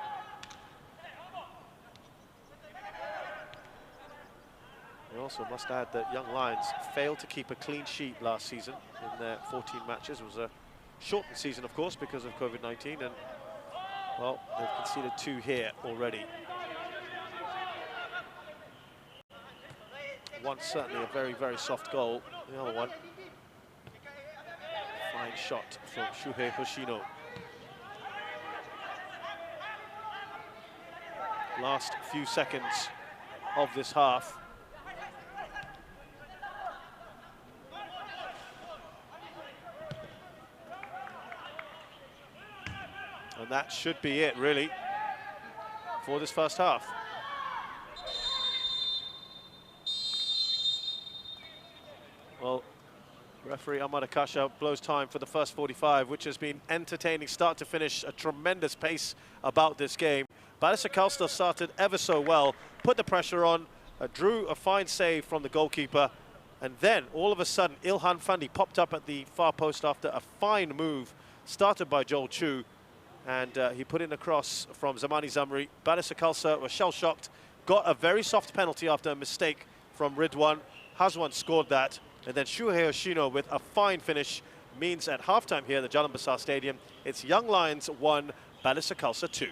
We also must add that Young Lions failed to keep a clean sheet last season in their 14 matches. It was a shortened season, of course, because of COVID-19, and, well, they've conceded 2 here already. One certainly a very, very soft goal. The other one, fine shot from Shuhei Hoshino. Last few seconds of this half. And that should be it, really, for this first half. Well, referee Ahmad Akasha blows time for the first 45, which has been entertaining start to finish, a tremendous pace about this game. Balestier Khalsa started ever so well, put the pressure on, drew a fine save from the goalkeeper, and then all of a sudden Ilhan Fandi popped up at the far post after a fine move started by Joel Chu. And he put in a cross from Zamani Zamri. Balestier Khalsa was shell-shocked, got a very soft penalty after a mistake from Ridwan. Hazwan scored that, and then Shuhei Hoshino with a fine finish means at halftime here at the Jalan Besar Stadium, it's Young Lions 1, Balestier Khalsa 2.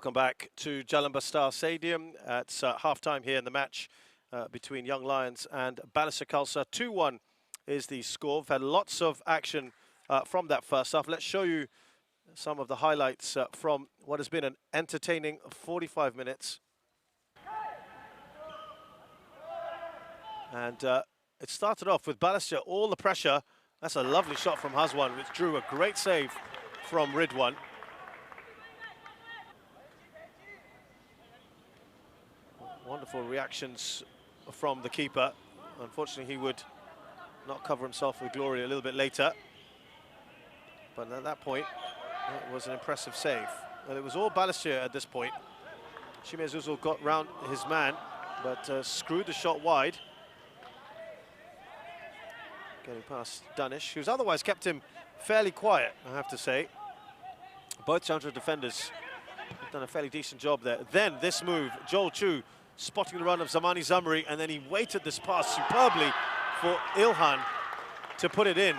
Welcome back to Balestier Stadium. It's half-time here in the match between Young Lions and Balestier Khalsa. 2-1 is the score. We've had lots of action from that first half. Let's show you some of the highlights from what has been an entertaining 45 minutes. And it started off with Balestier, all the pressure. That's a lovely shot from Hazwan, which drew a great save from Ridwan. Wonderful reactions from the keeper. Unfortunately, he would not cover himself with glory a little bit later. But at that point, it was an impressive save. Well, it was all Balestier at this point. Shime Zuzul got round his man, but screwed the shot wide. Getting past Danish, who's otherwise kept him fairly quiet, I have to say. Both Chandra defenders have done a fairly decent job there. Then this move, Joel Chu spotting the run of Zamani Zamri, and then he waited this pass superbly for Ilhan to put it in.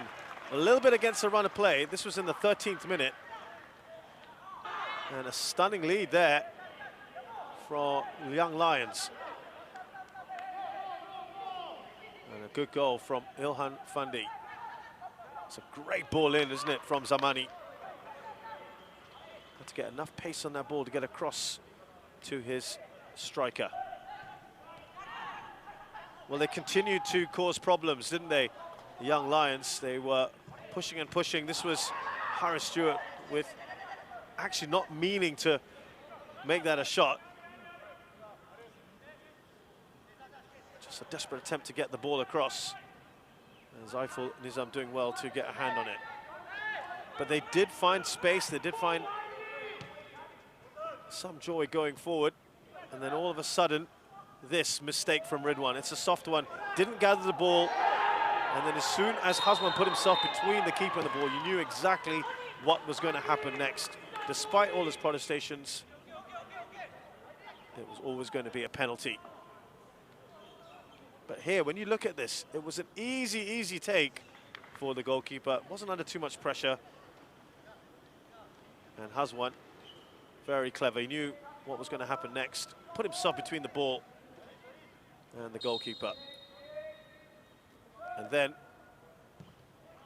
A little bit against the run of play. This was in the 13th minute. And a stunning lead there for Young Lions. And a good goal from Ilhan Fandi. It's a great ball in, isn't it, from Zamani. Had to get enough pace on that ball to get across to his striker. Well, they continued to cause problems, didn't they? The Young Lions, they were pushing and pushing. This was Harris Stewart with actually not meaning to make that a shot. Just a desperate attempt to get the ball across. And Zaiful Nizam doing well to get a hand on it. But they did find space, they did find some joy going forward. And then all of a sudden, this mistake from Ridwan. It's a soft one, didn't gather the ball. And then as soon as Hazwan put himself between the keeper and the ball, you knew exactly what was going to happen next. Despite all his protestations, it was always going to be a penalty. But here, when you look at this, it was an easy take for the goalkeeper. Wasn't under too much pressure. And Hazwan, very clever. He knew what was going to happen next. Put himself between the ball and the goalkeeper. And then,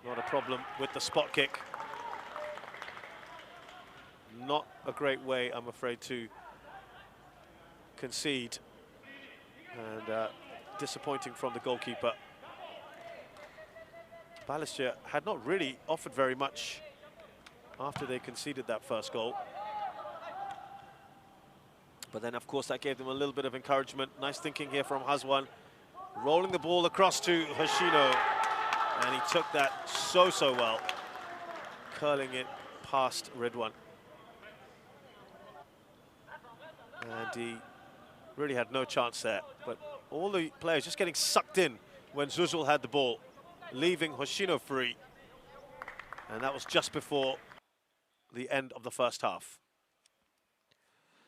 not a problem with the spot kick. Not a great way, I'm afraid, to concede. And disappointing from the goalkeeper. Balestier had not really offered very much after they conceded that first goal. But then, of course, that gave them a little bit of encouragement. Nice thinking here from Hazwan. Rolling the ball across to Hoshino. And he took that so well. Curling it past Ridwan. And he really had no chance there. But all the players just getting sucked in when Zuzul had the ball, leaving Hoshino free. And that was just before the end of the first half.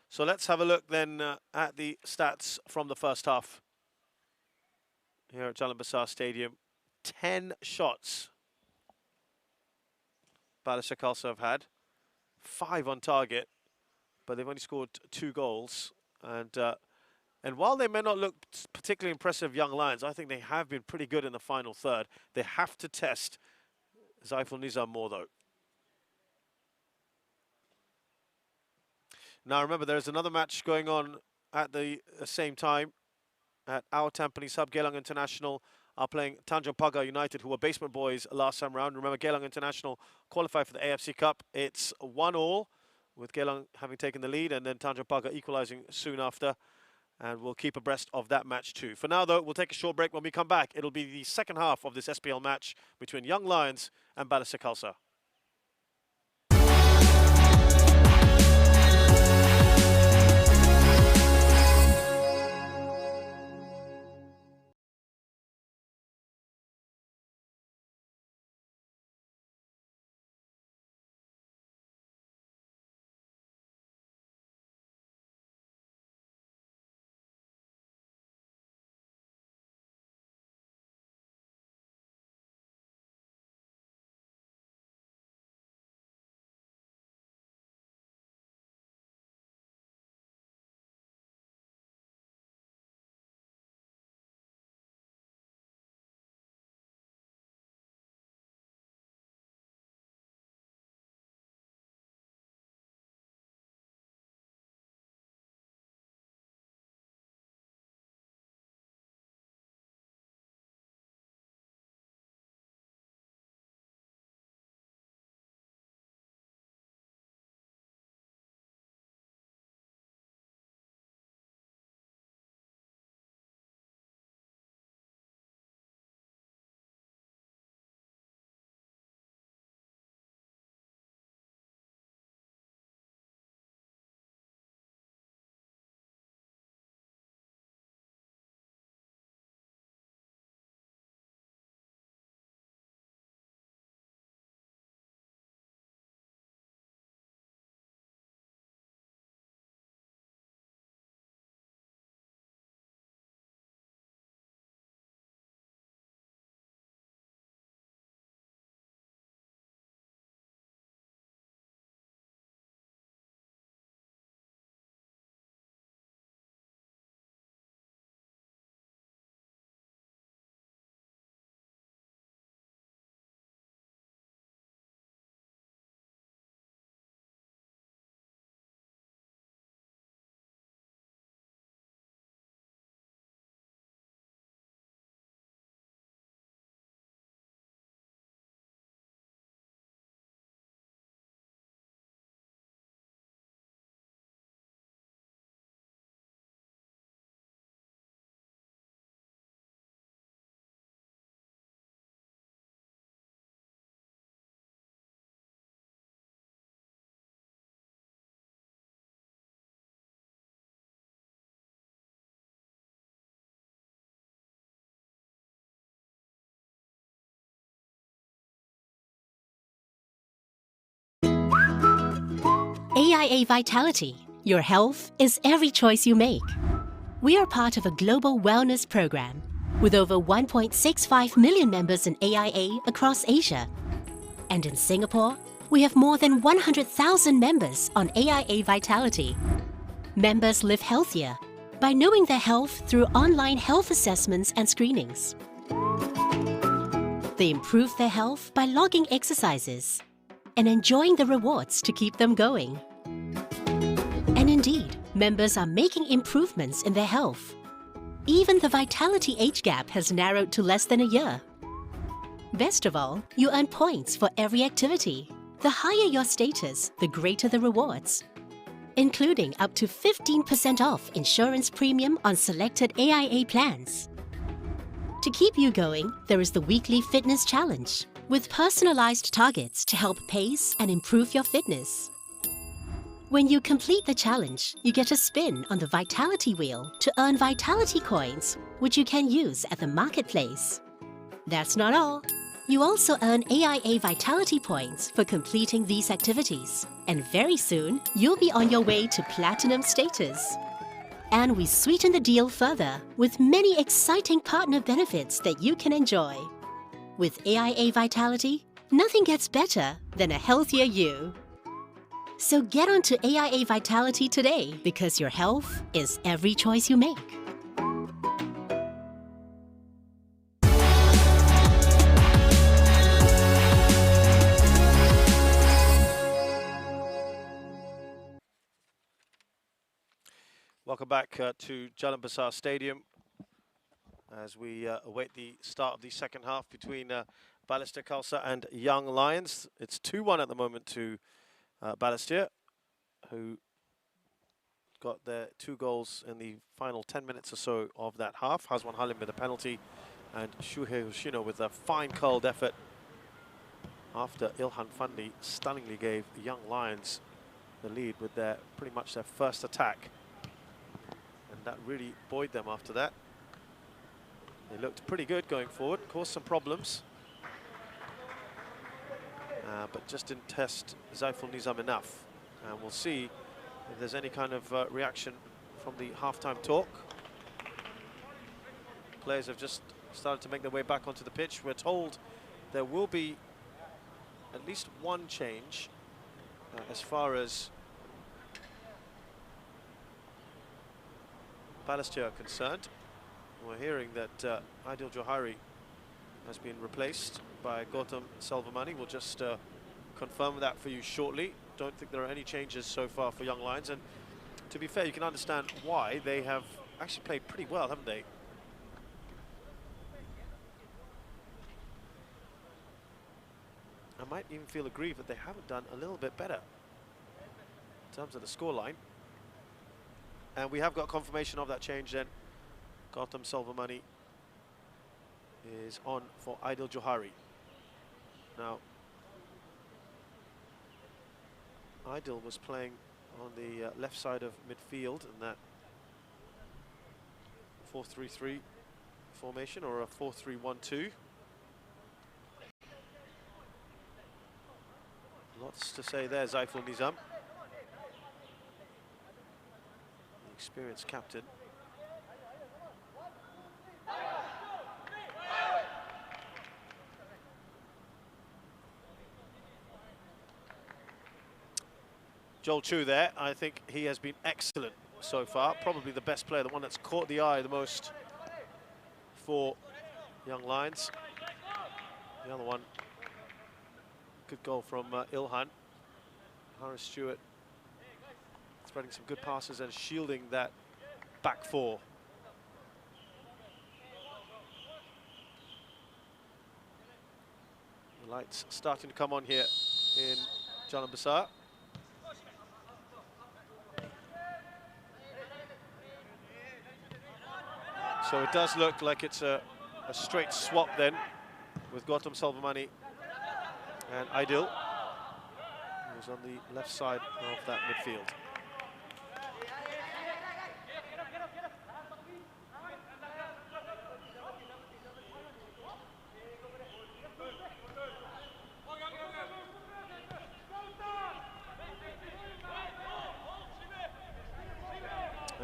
So let's have a look then at the stats from the first half here at Balestier Stadium. 10 shots Balestier Khalsa have had, 5 on target, but they've only scored 2 goals. And while they may not look particularly impressive, Young Lions, I think they have been pretty good in the final third. They have to test Zaiful Nizam more, though. Now, remember, there's another match going on at the same time at our Tampines Hub. Geylang International are playing Tanjung Pagar United, who were basement boys last time round. Remember, Geylang International qualified for the AFC Cup. It's 1-1, with Geylang having taken the lead, and then Tanjung Pagar equalising soon after. And we'll keep abreast of that match too. For now, though, we'll take a short break. When we come back, it'll be the second half of this SPL match between Young Lions and Balestier Khalsa. AIA Vitality. Your health is every choice you make. We are part of a global wellness program with over 1.65 million members in AIA across Asia. And in Singapore, we have more than 100,000 members on AIA Vitality. Members live healthier by knowing their health through online health assessments and screenings. They improve their health by logging exercises and enjoying the rewards to keep them going. And indeed, members are making improvements in their health. Even the vitality age gap has narrowed to less than a year. Best of all, you earn points for every activity. The higher your status, the greater the rewards, including up to 15% off insurance premium on selected AIA plans. To keep you going, there is the weekly fitness challenge with personalized targets to help pace and improve your fitness. When you complete the challenge, you get a spin on the Vitality wheel to earn Vitality coins, which you can use at the marketplace. That's not all. You also earn AIA Vitality points for completing these activities. And very soon, you'll be on your way to Platinum status. And we sweeten the deal further with many exciting partner benefits that you can enjoy. With AIA Vitality, nothing gets better than a healthier you. So get onto AIA Vitality today because your health is every choice you make. Welcome back to Jalan Besar Stadium as we await the start of the second half between Balestier Khalsa and Young Lions. It's 2-1 at the moment to Balestier, who got their 2 goals in the final 10 minutes or so of that half. Hazwan Halim with a penalty and Shuhei Hoshino with a fine curled effort after Ilhan Fandi stunningly gave Young Lions the lead with their pretty much their first attack. And that really buoyed them after that. They looked pretty good going forward, caused some problems. But just didn't test Zaiful Nizam enough. And we'll see if there's any kind of reaction from the halftime talk. Players have just started to make their way back onto the pitch. We're told there will be at least one change as far as Balestier are concerned. We're hearing that Adil Johari has been replaced by Gautam Salvamani. We'll just confirm that for you shortly. Don't think there are any changes so far for Young Lions, and to be fair, you can understand why. They have actually played pretty well, haven't they? I might even feel aggrieved that they haven't done a little bit better in terms of the scoreline. And we have got confirmation of that change then. Gautam Salvamani is on for Adil Johari. Now, Adil was playing on the left side of midfield in that 4-3-3 formation, or a 4-3-1-2. Lots to say there, Zaiful Nizam, the experienced captain. Joel Chu there, I think he has been excellent so far. Probably the best player, the one that's caught the eye the most for Young Lions. The other one, good goal from Ilhan. Harris Stewart threading some good passes and shielding that back four. The lights starting to come on here in Jalan Besar. So it does look like it's a straight swap then with Gautam Salvamani and Adil, who's on the left side of that midfield.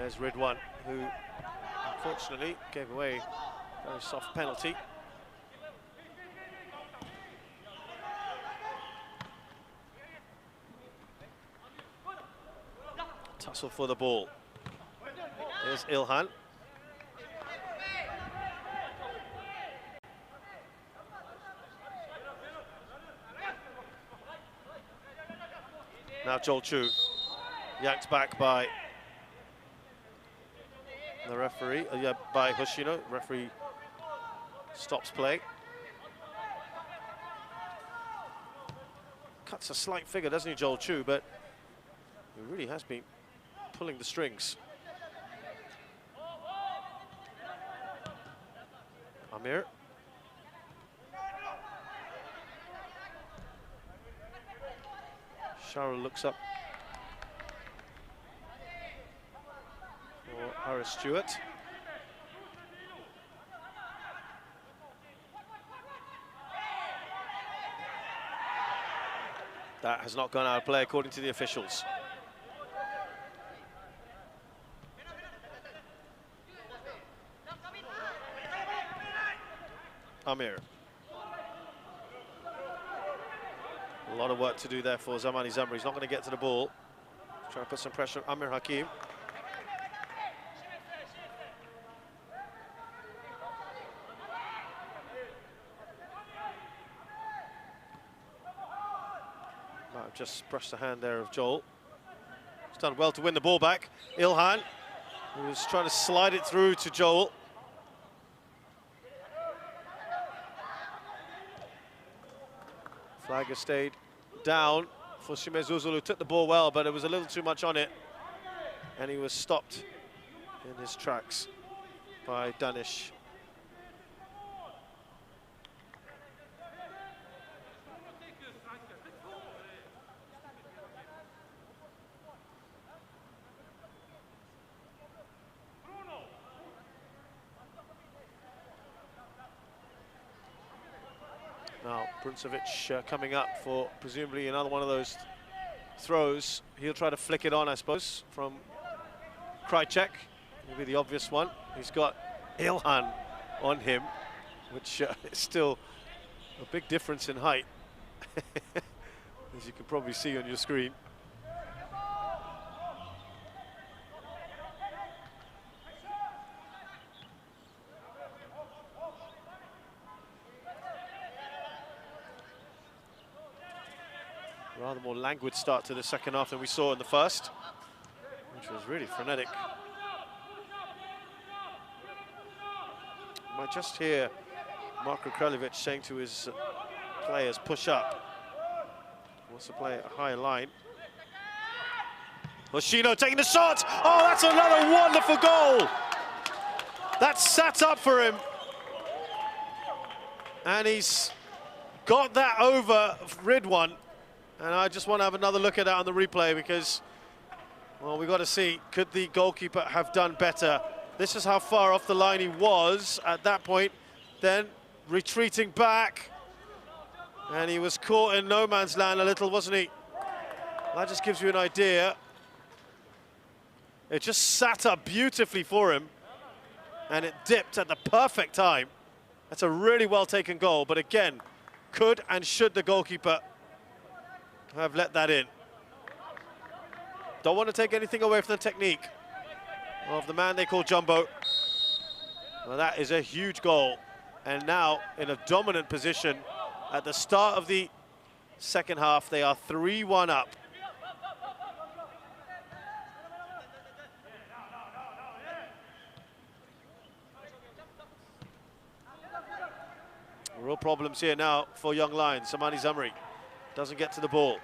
There's Ridwan, who unfortunately gave away a very soft penalty. Tussle for the ball. There's Ilhan. Now Joel Chu, yanked back by the referee, by Hoshino. Referee stops play. Cuts a slight figure, doesn't he, Joel Chu? But he really has been pulling the strings. Amir. Sharrell looks up for Harris Stewart. That has not gone out of play according to the officials. Amir. A lot of work to do there for Zamani Zamri. He's not going to get to the ball. Trying to put some pressure on Amir Hakim. Might have just brushed the hand there of Joel. He's done well to win the ball back. Ilhan, who was trying to slide it through to Joel. Flag has stayed down for Shimezuzulu, who took the ball well, but it was a little too much on it, and he was stopped in his tracks by Danish. Now, Bruncevic coming up for presumably another one of those throws. He'll try to flick it on, I suppose, from Krajcek. Will be the obvious one. He's got Ilhan on him, which is still a big difference in height, as you can probably see on your screen. Rather more languid start to the second half than we saw in the first, which was really frenetic. You might just hear Marko Kraljevic saying to his players, push up. Wants to play a higher line. Hoshino taking the shot! Oh, that's another wonderful goal! That sat up for him. And he's got that over Ridwan. And I just want to have another look at that on the replay because, well, we've got to see, could the goalkeeper have done better? This is how far off the line he was at that point, then retreating back. And he was caught in no man's land a little, wasn't he? That just gives you an idea. It just sat up beautifully for him, and it dipped at the perfect time. That's a really well-taken goal, but again, could and should the goalkeeper have let that in? Don't want to take anything away from the technique of the man they call Jumbo. Well, that is a huge goal. And now in a dominant position at the start of the second half, they are 3-1 up. Real problems here now for Young Lions. Zamani Zamri doesn't get to the ball.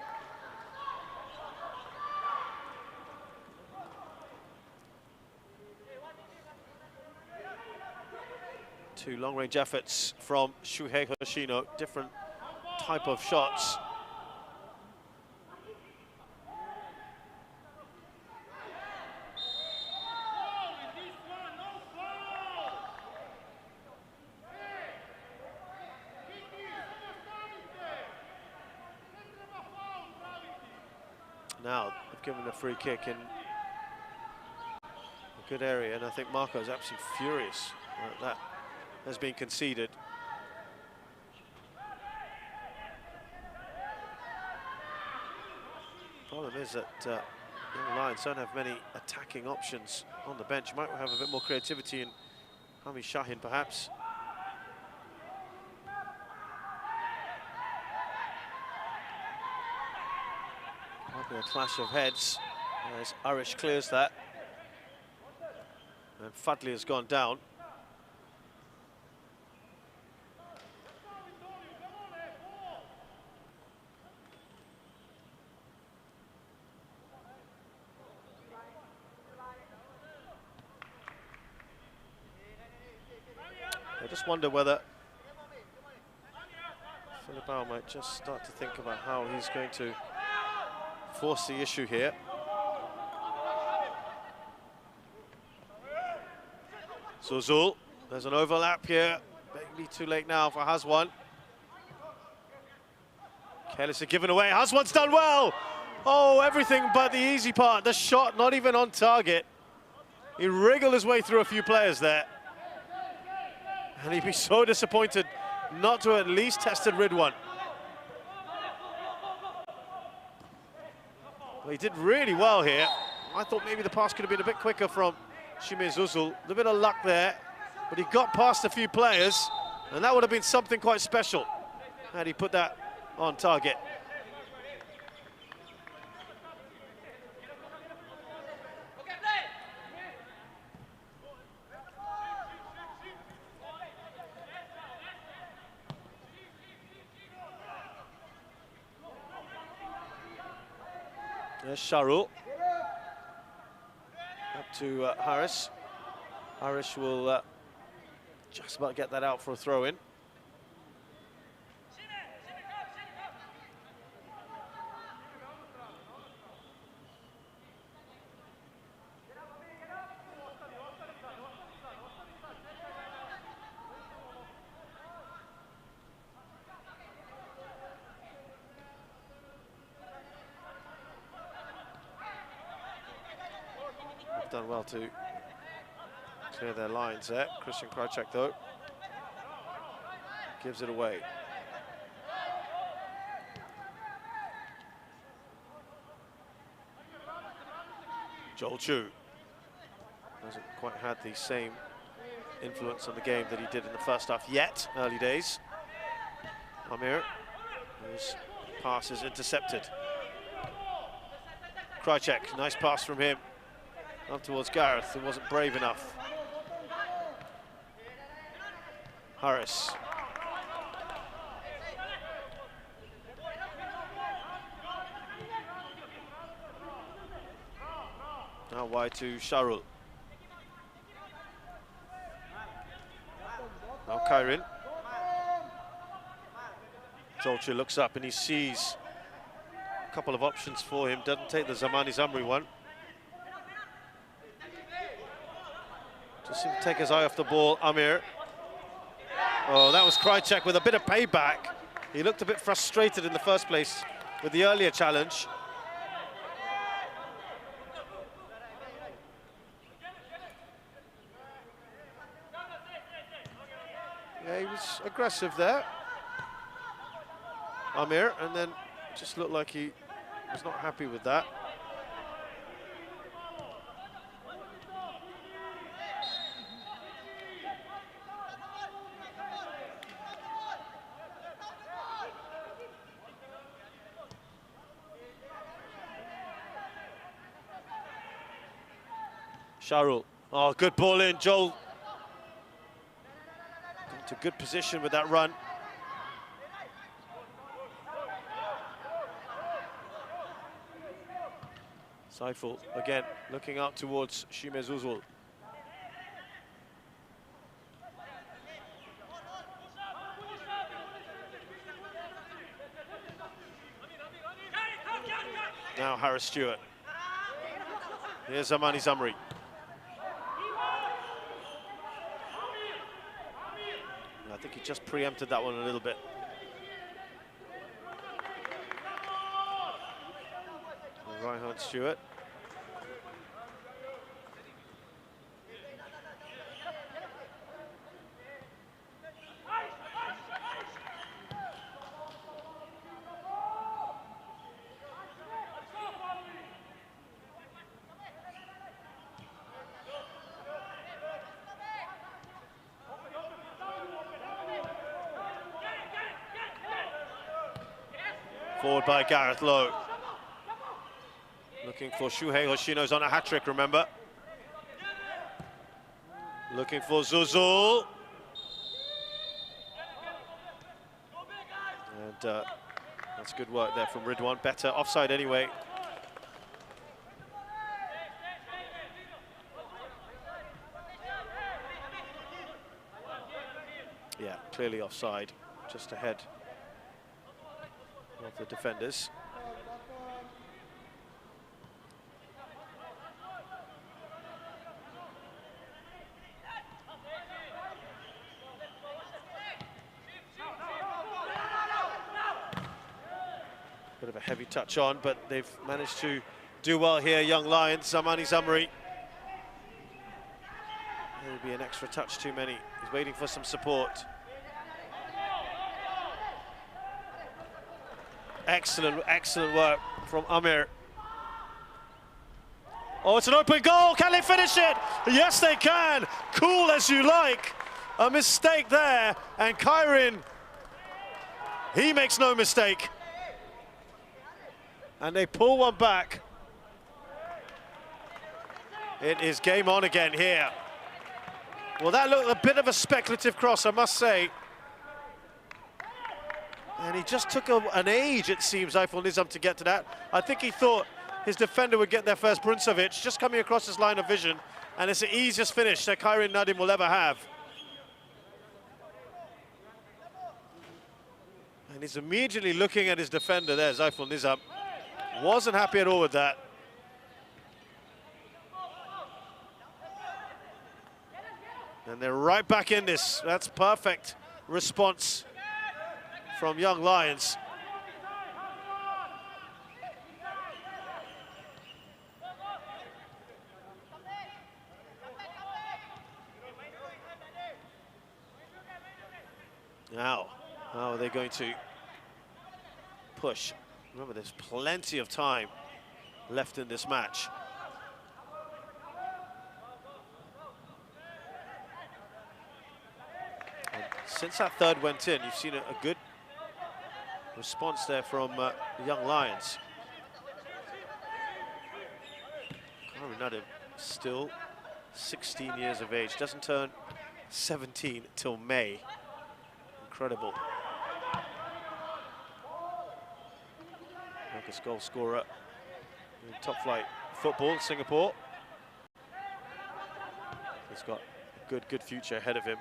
Two long-range efforts from Shuhei Hoshino, different type of shots. Now, they've given a free kick in good area, and I think Marco is absolutely furious that has been conceded. Problem is that young Lions don't have many attacking options on the bench. Might have a bit more creativity in Hami Shahin, perhaps. Might be a clash of heads as Arish clears that. And Fadli has gone down. I just wonder whether Filipao might just start to think about how he's going to force the issue here. Zuzul, there's an overlap here. Maybe too late now for Hazwan. Carelessly given away. Hazwan's done well. Oh, everything but the easy part. The shot not even on target. He wriggled his way through a few players there. And he'd be so disappointed not to at least tested Ridwan. Well, he did really well here. I thought maybe the pass could have been a bit quicker from Shimir Zuzul. A bit of luck there, but he got past a few players, and that would have been something quite special had he put that on target. There's Sharul. Up to Harris. Harris will just about get that out for a throw-in. Done well to clear their lines there. Christian Krychak, though, gives it away. Joel Chu hasn't quite had the same influence on the game that he did in the first half yet, early days. Amir, his pass is intercepted. Krychak, nice pass from him. Up towards Gareth, who wasn't brave enough. Harris. Now wide to Sharul. Now Kairin. Jolcha looks up and he sees a couple of options for him. Doesn't take the Zamani Zamri one. Just seemed to take his eye off the ball, Amir. Oh, that was Krychak with a bit of payback. He looked a bit frustrated in the first place with the earlier challenge. Yeah, he was aggressive there, Amir, and then just looked like he was not happy with that. Sharul. Oh, good ball in, Joel. Got to good position with that run. Saiful again looking up towards Shimir Zuzul. Now Harris Stewart. Here's Zamani Zamri. I think he just preempted that one a little bit. Reinhard Stewart. Forward by Gareth Lowe. Looking for Shuhei Hoshino's on a hat-trick, remember. Looking for Zuzul. And that's good work there from Ridwan. Better offside anyway. Yeah, clearly offside, just ahead of the defenders. Bit of a heavy touch on, but they've managed to do well here, young Lions. Zamani Zamri. There'll be an extra touch too many. He's waiting for some support. Excellent, excellent work from Amir. Oh, it's an open goal. Can they finish it? Yes, they can. Cool as you like. A mistake there, and Kairin, he makes no mistake. And they pull one back. It is game on again here. Well, that looked a bit of a speculative cross, I must say. And he just took an age, it seems, Saiful Nizam, to get to that. I think he thought his defender would get there first, Bruncevic, just coming across his line of vision. And it's the easiest finish that Kairin Nadim will ever have. And he's immediately looking at his defender there, Saiful Nizam. Wasn't happy at all with that. And they're right back in this. That's perfect response from young Lions. Now, how are they going to push? Remember, there's plenty of time left in this match. And since that third went in, you've seen a good response there from the young Lions. Kairin Nadim, still 16 years of age, doesn't turn 17 till May. Incredible. Youngest goal scorer in top flight football, Singapore. He's got a good future ahead of him.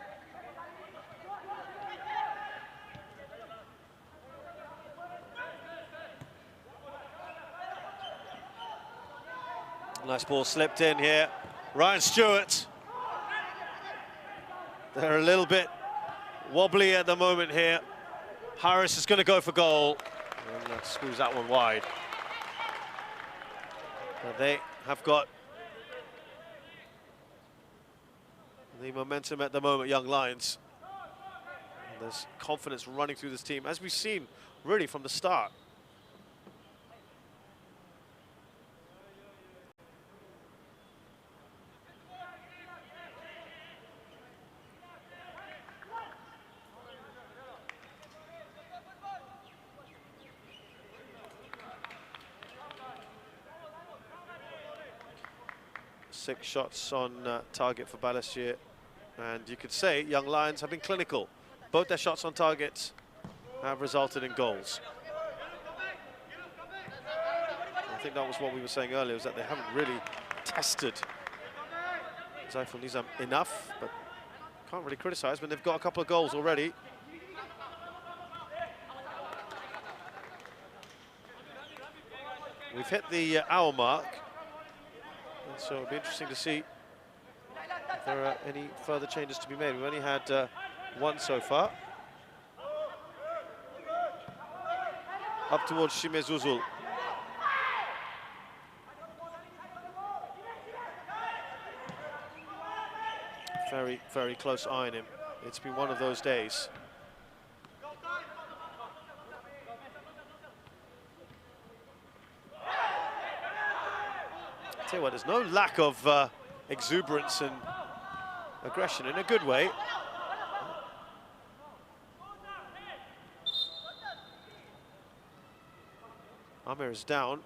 Nice ball slipped in here. Ryan Stewart. They're a little bit wobbly at the moment here. Harris is going to go for goal. And that screws that one wide. But they have got the momentum at the moment, young Lions. And there's confidence running through this team, as we've seen really from the start. Six shots on target for Balestier, and you could say young Lions have been clinical. Both their shots on target have resulted in goals. I think that was what we were saying earlier, was that they haven't really tested Saiful Nizam enough, but can't really criticize when they've got a couple of goals already. We've hit the hour mark. So it'll be interesting to see if there are any further changes to be made. We've only had one so far. Up towards Shime Zuzul. Very, very close eye on him. It's been one of those days. Tell you what, there's no lack of exuberance and aggression in a good way. Amir is down.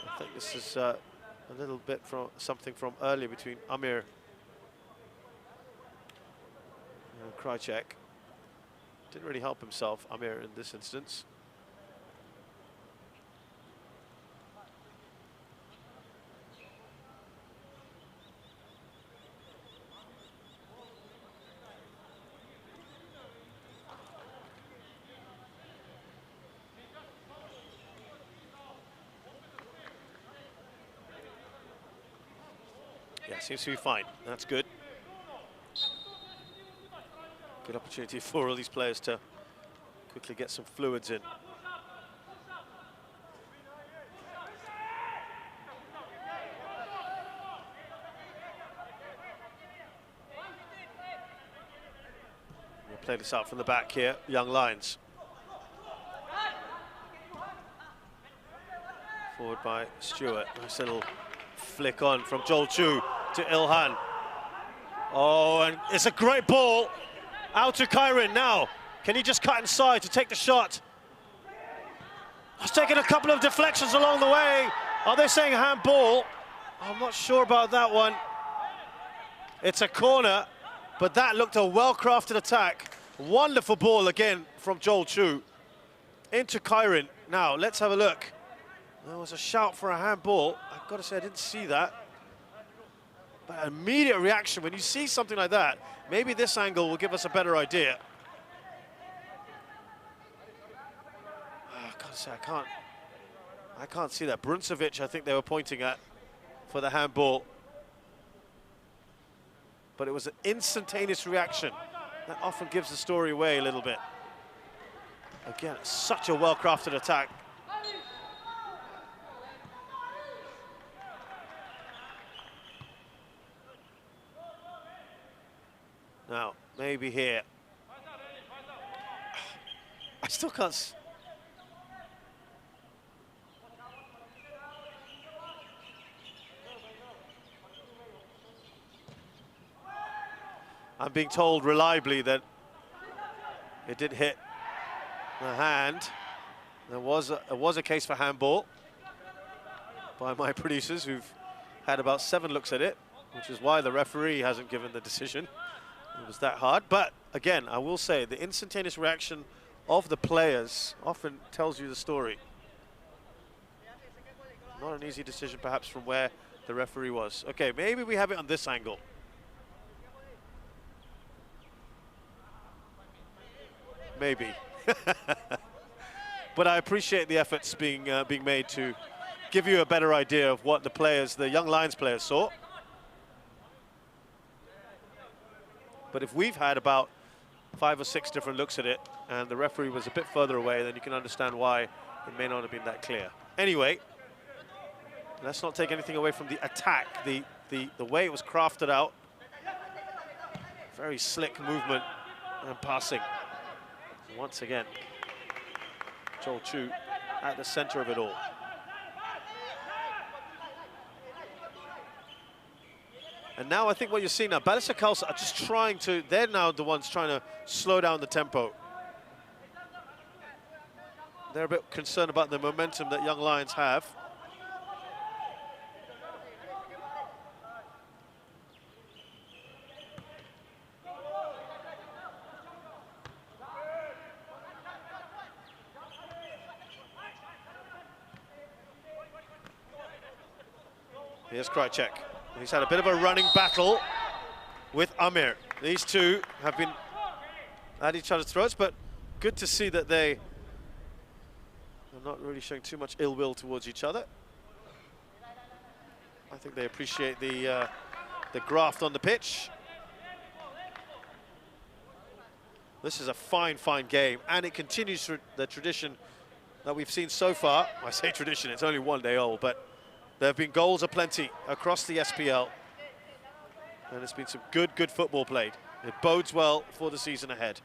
I think this is a little bit from something from earlier between Amir and Krajcek. Didn't really help himself, Amir, in this instance. Yeah, seems to be fine. That's good. Good opportunity for all these players to quickly get some fluids in. We'll play this out from the back here, Young Lions. Forward by Stewart. Nice little flick on from Joel Chu to Ilhan. Oh, and it's a great ball. Out to Kyrin now. Can he just cut inside to take the shot? He's taken a couple of deflections along the way. Are they saying handball? I'm not sure about that one. It's a corner, but that looked a well-crafted attack. Wonderful ball again from Joel Chu into Kyrin. Now, let's have a look. There was a shout for a handball. I've got to say, I didn't see that. But immediate reaction, when you see something like that, maybe this angle will give us a better idea. I've got to say, I can't see that. Bruncevic, I think they were pointing at for the handball. But it was an instantaneous reaction. That often gives the story away a little bit. Again, such a well-crafted attack. Now, maybe here. I still can't. I'm being told reliably that it did hit the hand. There was a case for handball by my producers, who've had about 7 looks at it, which is why the referee hasn't given the decision. It was that hard. But again, I will say the instantaneous reaction of the players often tells you the story. Not an easy decision perhaps from where the referee was. Okay, maybe we have it on this angle. Maybe. But I appreciate the efforts being made to give you a better idea of what the players, the Young Lions players, saw. But if we've had about 5 or 6 different looks at it and the referee was a bit further away, then you can understand why it may not have been that clear. Anyway, let's not take anything away from the attack, the way it was crafted out. Very slick movement and passing. Once again, Joel Chu at the center of it all. And now I think what you're seeing now, Balestier Khalsa are just trying to, they're now the ones trying to slow down the tempo. They're a bit concerned about the momentum that Young Lions have. Here's Krajcek. He's had a bit of a running battle with Amir. These two have been at each other's throats, but good to see that they are not really showing too much ill will towards each other. I think they appreciate the graft on the pitch. This is a fine, fine game, and it continues the tradition that we've seen so far. I say tradition, it's only 1 day old, but there have been goals aplenty across the SPL. And it's been some good football played. It bodes well for the season ahead.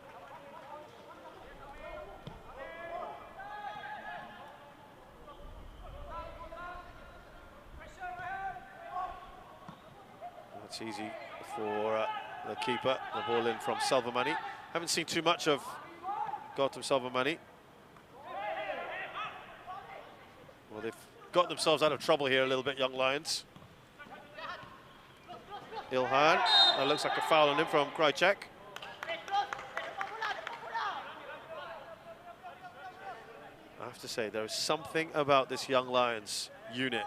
It's easy for the keeper. The ball in from Salvamani. Haven't seen too much of Gautam Salvamani. Well, they've got themselves out of trouble here a little bit, young Lions. Ilhan, that looks like a foul on him from Krajcek. I have to say, there is something about this young Lions unit.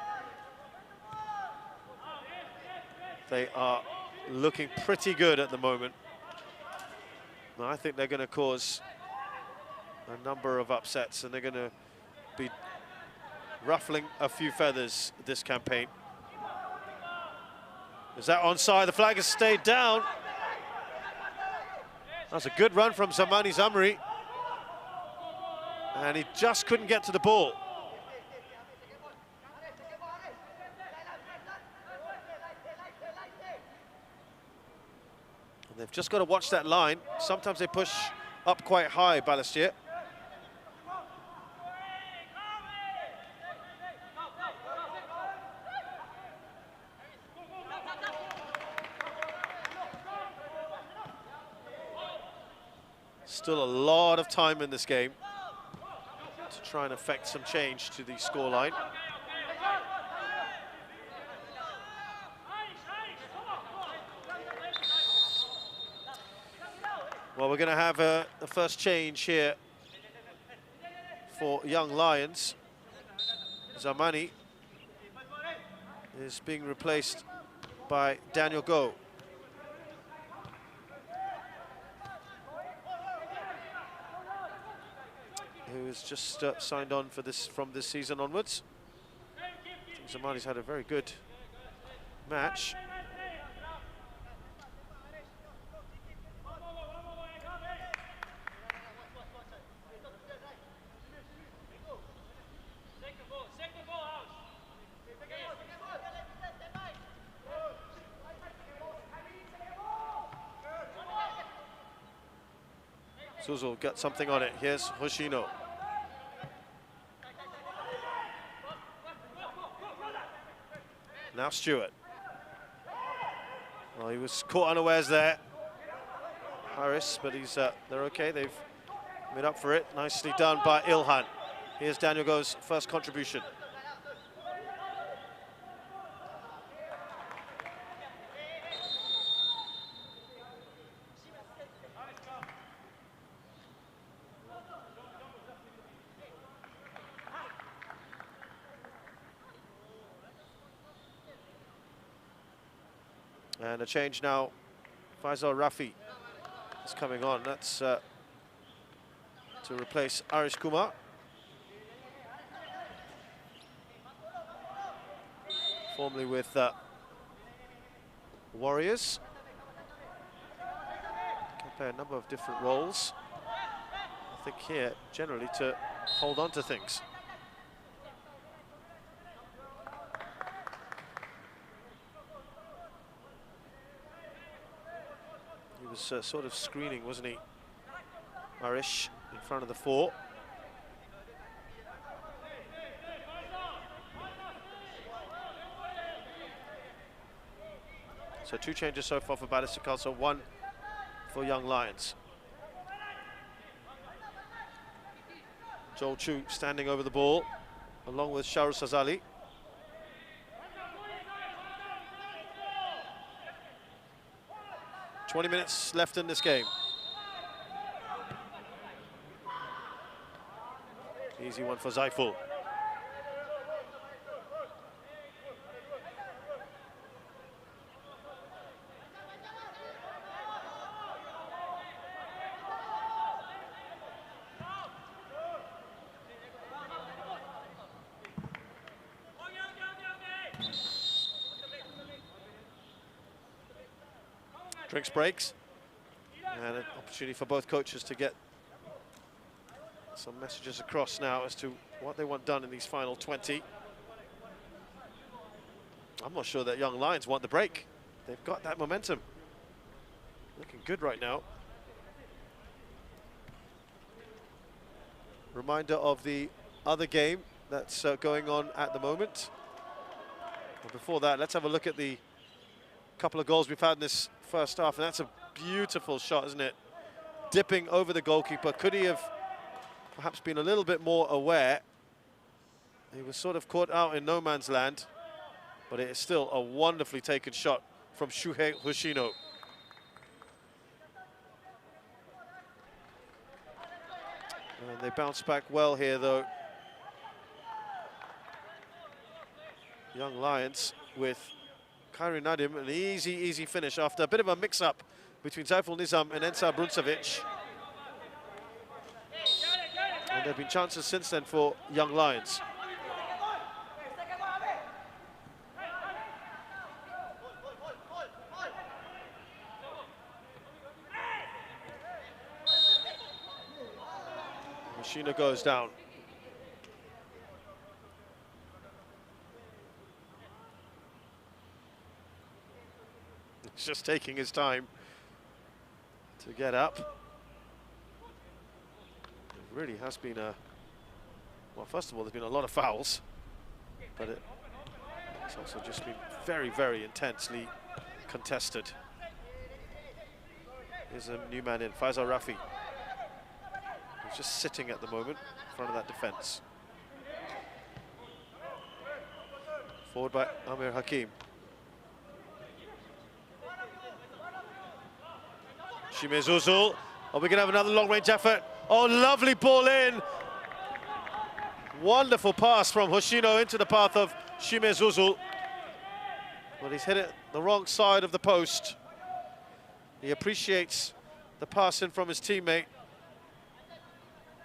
They are looking pretty good at the moment. And I think they're going to cause a number of upsets, and they're going to be ruffling a few feathers this campaign. Is that onside? The flag has stayed down. That's a good run from Zamani Zamri. And he just couldn't get to the ball. And they've just got to watch that line. Sometimes they push up quite high, Balestier. Still a lot of time in this game to try and affect some change to the scoreline. Well, we're going to have the first change here for young Lions. Zamani is being replaced by Daniel Go. Who has just signed on for this from this season onwards. I think Zamani's had a very good match. Suzu got something on it. Here's Hoshino. Now Stewart. Well, he was caught unawares there, Harris, but he's they're okay. They've made up for it. Nicely done by Ilhan. Here's Daniel Go's first contribution. And a change now. Faisal Rafi is coming on. That's to replace Arish Kumar. Formerly with Warriors. Can play a number of different roles. I think here, generally, to hold on to things. He was sort of screening, wasn't he? Arish in front of the four. So 2 changes so far for Balestier Khalsa, 1 for Young Lions. Joel Chu standing over the ball, along with Shahrus Sazali. "20 minutes left in this game. Easy one for Zaiful. Drinks breaks, and an opportunity for both coaches to get some messages across now as to what they want done in these final 20. I'm not sure that Young Lions want the break. They've got that momentum. Looking good right now. Reminder of the other game that's going on at the moment. But before that, let's have a look at the couple of goals we've had in this first half, and that's a beautiful shot, isn't it? Dipping over the goalkeeper. Could he have perhaps been a little bit more aware? He was sort of caught out in no man's land, but it is still a wonderfully taken shot from Shuhei Hoshino. And they bounce back well here, though. Young Lions with Khairi Nadim, an easy finish after a bit of a mix-up between Zaiful Nizam and Ensar Bruncevic. And there have been chances since then for Young Lions. Machina goes down. He's just taking his time to get up. It really has been a... Well, first of all, there's been a lot of fouls, but it's also just been very intensely contested. Here's a new man in, Faisal Rafi. He's just sitting at the moment in front of that defence. Forward by Amir Hakim. Shime Zuzul. Are we going to have another long-range effort? Oh, lovely ball in. Wonderful pass from Hoshino into the path of Shime Zuzul. But he's hit it the wrong side of the post. He appreciates the pass in from his teammate.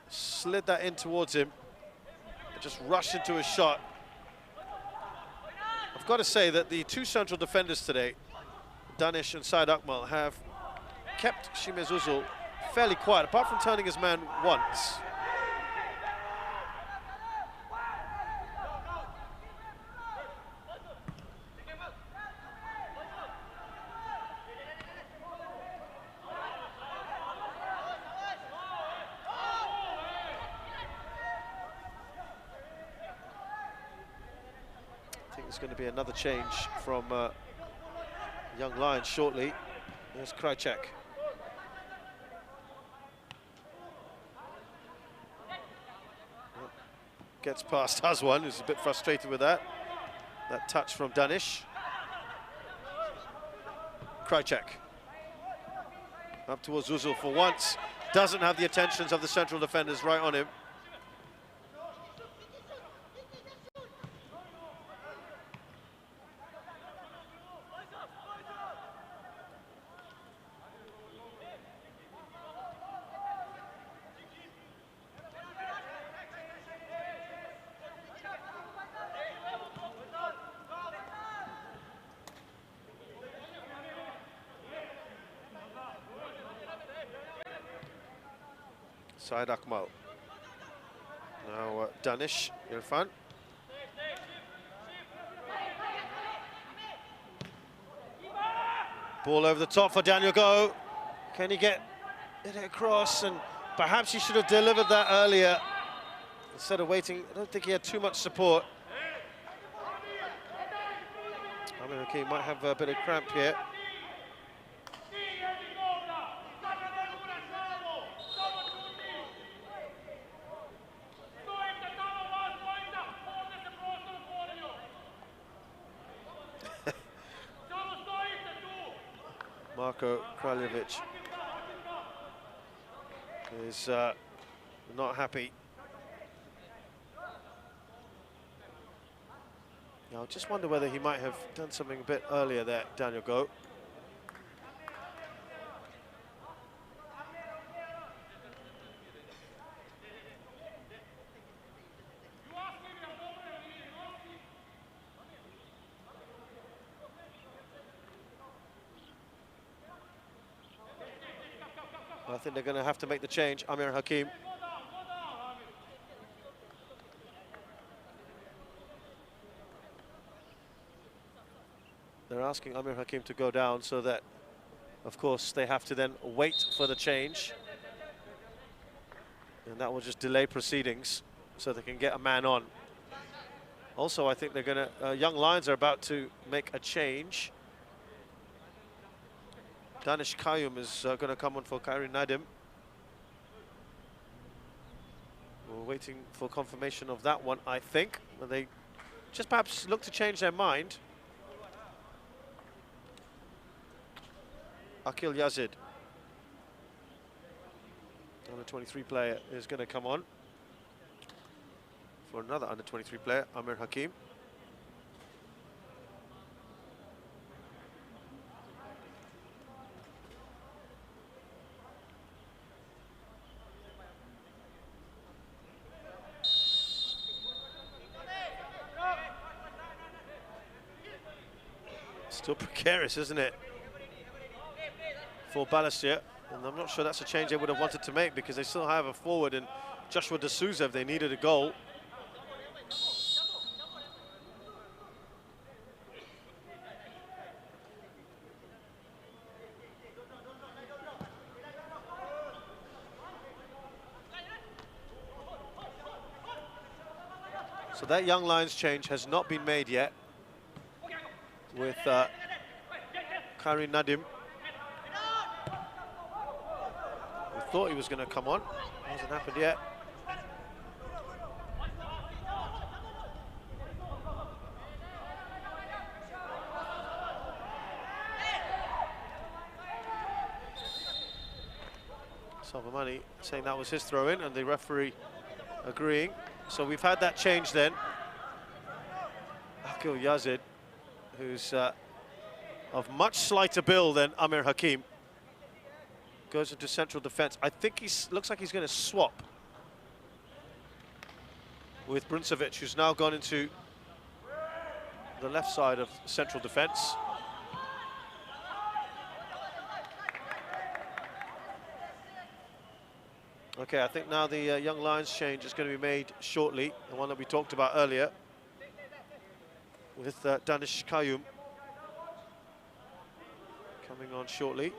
Slid that in towards him. But just rushed into his shot. I've got to say that the two central defenders today, Danish and Said Akmal, have kept Shime Zuzul fairly quiet, apart from turning his man once. I think there's going to be another change from Young Lions shortly. There's Krajcek. Gets past Hazwan, who's a bit frustrated with that. That touch from Danish. Krajcek. Up towards Zuzul for once. Doesn't have the attentions of the central defenders right on him. Said Akmal. Now Danish, Irfan. Ball over the top for Daniel Go. Can he get it across? And perhaps he should have delivered that earlier instead of waiting. I don't think he had too much support. I mean, okay, he might have a bit of cramp here. Marko Kraljevic is not happy. Now, I just wonder whether he might have done something a bit earlier there, Daniel Go. I think they're going to have to make the change. Amir Hakim. They're asking Amir Hakim to go down so that, of course, they have to then wait for the change. And that will just delay proceedings so they can get a man on. Also, I think they're going to, Young Lions are about to make a change. Danish Kayum is going to come on for Karim Nadim. We're waiting for confirmation of that one, I think. But they just perhaps look to change their mind. Akil Yazid, under 23 player, is going to come on for another under 23 player, Amir Hakim. Still precarious, isn't it, for Balestier? And I'm not sure that's a change they would have wanted to make, because they still have a forward in Joshua D'Souza if they needed a goal. So that Young Lions change has not been made yet, with Karim Nadim. We thought he was going to come on. Hasn't happened yet. Savamani saying that was his throw-in, and the referee agreeing. So we've had that change then. Akil Yazid, who's of much slighter build than Amir Hakim, goes into central defence. I think he looks like he's going to swap with Bruncevic, who's now gone into the left side of central defence. Okay, I think now the Young Lions change is going to be made shortly, the one that we talked about earlier, with Danish Kayum coming on shortly.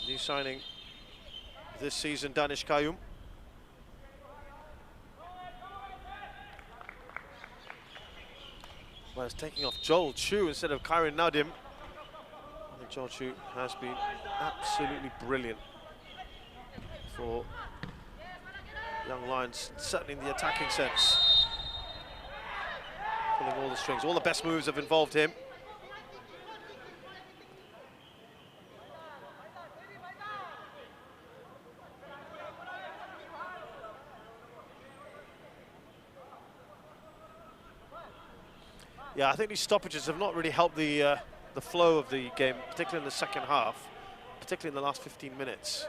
New signing this season, Danish Kayum. Well, it's taking off Joel Chu instead of Karim Nadim. I think Joel Chu has been absolutely brilliant for Young Lions, certainly in the attacking sense. Pulling all the strings, all the best moves have involved him. Yeah, I think these stoppages have not really helped the flow of the game, particularly in the second half, particularly in the last 15 minutes.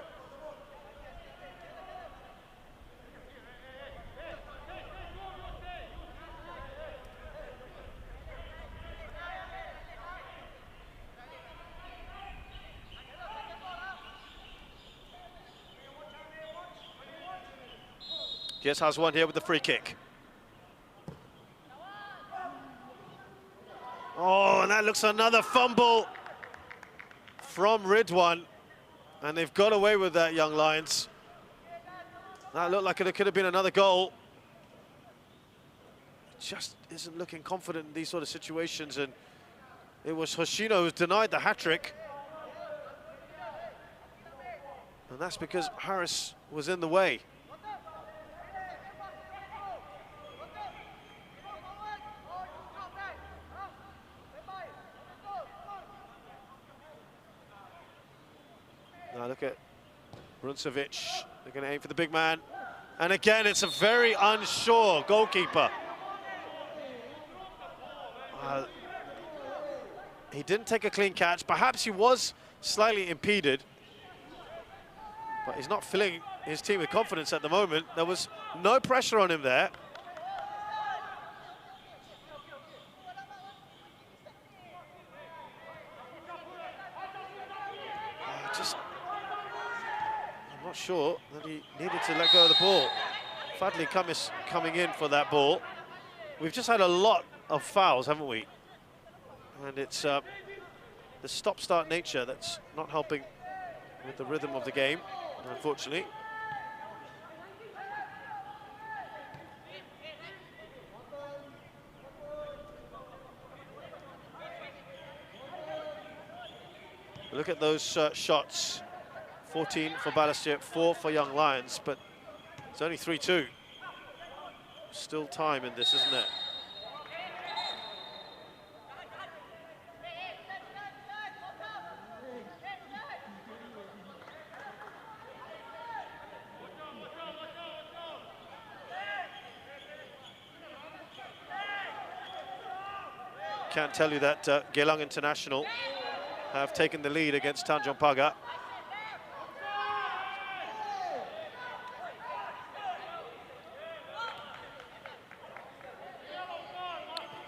Just has one here with the free kick. Oh, and that looks another fumble from Ridwan. And they've got away with that, Young Lions. That looked like it could have been another goal. Just isn't looking confident in these sort of situations. And it was Hoshino who's denied the hat-trick. And that's because Harris was in the way. Now look at Bruncevic. They're going to aim for the big man. And again, it's a very unsure goalkeeper. He didn't take a clean catch. Perhaps he was slightly impeded. But he's not filling his team with confidence at the moment. There was no pressure on him there. I'm not sure that he needed to let go of the ball. Fadli Kamis coming in for that ball. We've just had a lot of fouls, haven't we? And it's the stop-start nature that's not helping with the rhythm of the game, unfortunately. Look at those shots. 14 for Balestier, 4 for Young Lions, but it's only 3-2. Still time in this, isn't it? Can't tell you that Gelang International have taken the lead against Tanjung Pagar.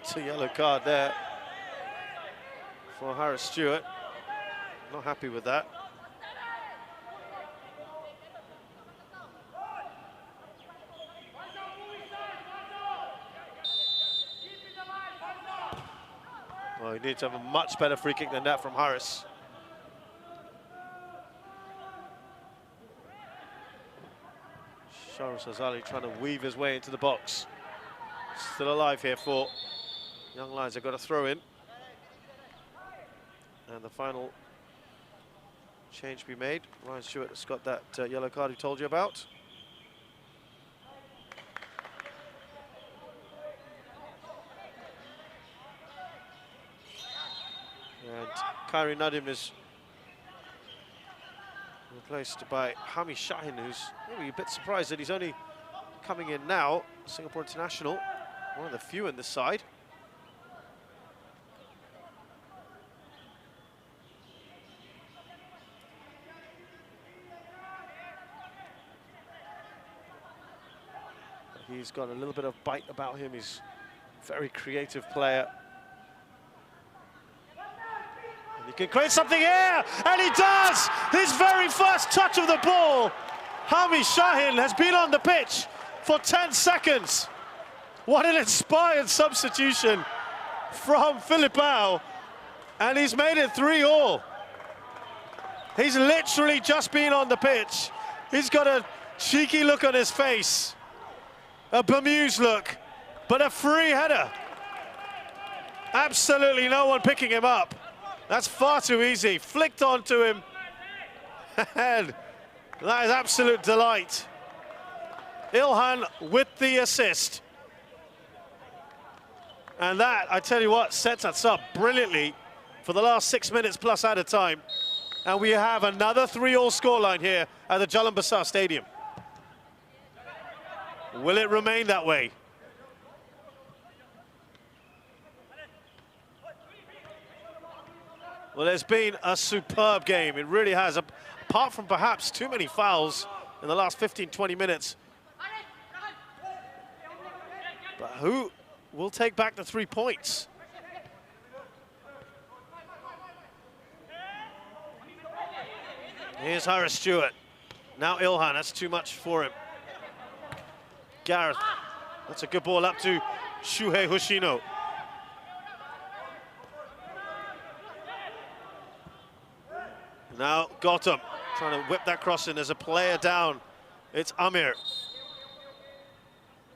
It's a yellow card there for Harris Stewart. Not happy with that. Well, he needs to have a much better free kick than that from Harris. Shahrus Azali trying to weave his way into the box. Still alive here for Young Lions. They've got a throw in. And the final change be made. Ryan Stewart has got that yellow card he told you about. And Khairi Nadim is replaced by Hami Shahin, who's maybe a bit surprised that he's only coming in now. Singapore international, one of the few in this side. He's got a little bit of bite about him. He's a very creative player. And he can create something here, and he does! His very first touch of the ball. Hami Shahin has been on the pitch for 10 seconds. What an inspired substitution from Filipao. And he's made it 3-3. He's literally just been on the pitch. He's got a cheeky look on his face. A bemused look, but a free header. Absolutely no one picking him up. That's far too easy. Flicked onto him. And that is absolute delight. Ilhan with the assist. And that, I tell you what, sets us up brilliantly for the last 6 minutes plus added time. And we have another 3-3 scoreline here at the Jalan Besar Stadium. Will it remain that way? Well, it's been a superb game. It really has, apart from perhaps too many fouls in the last 15-20 minutes. But who will take back the 3 points? Here's Harris Stewart. Now Ilhan, that's too much for him. Gareth, that's a good ball up to Shuhei Hoshino. Now Gautam trying to whip that cross in. There's a player down. It's Amir.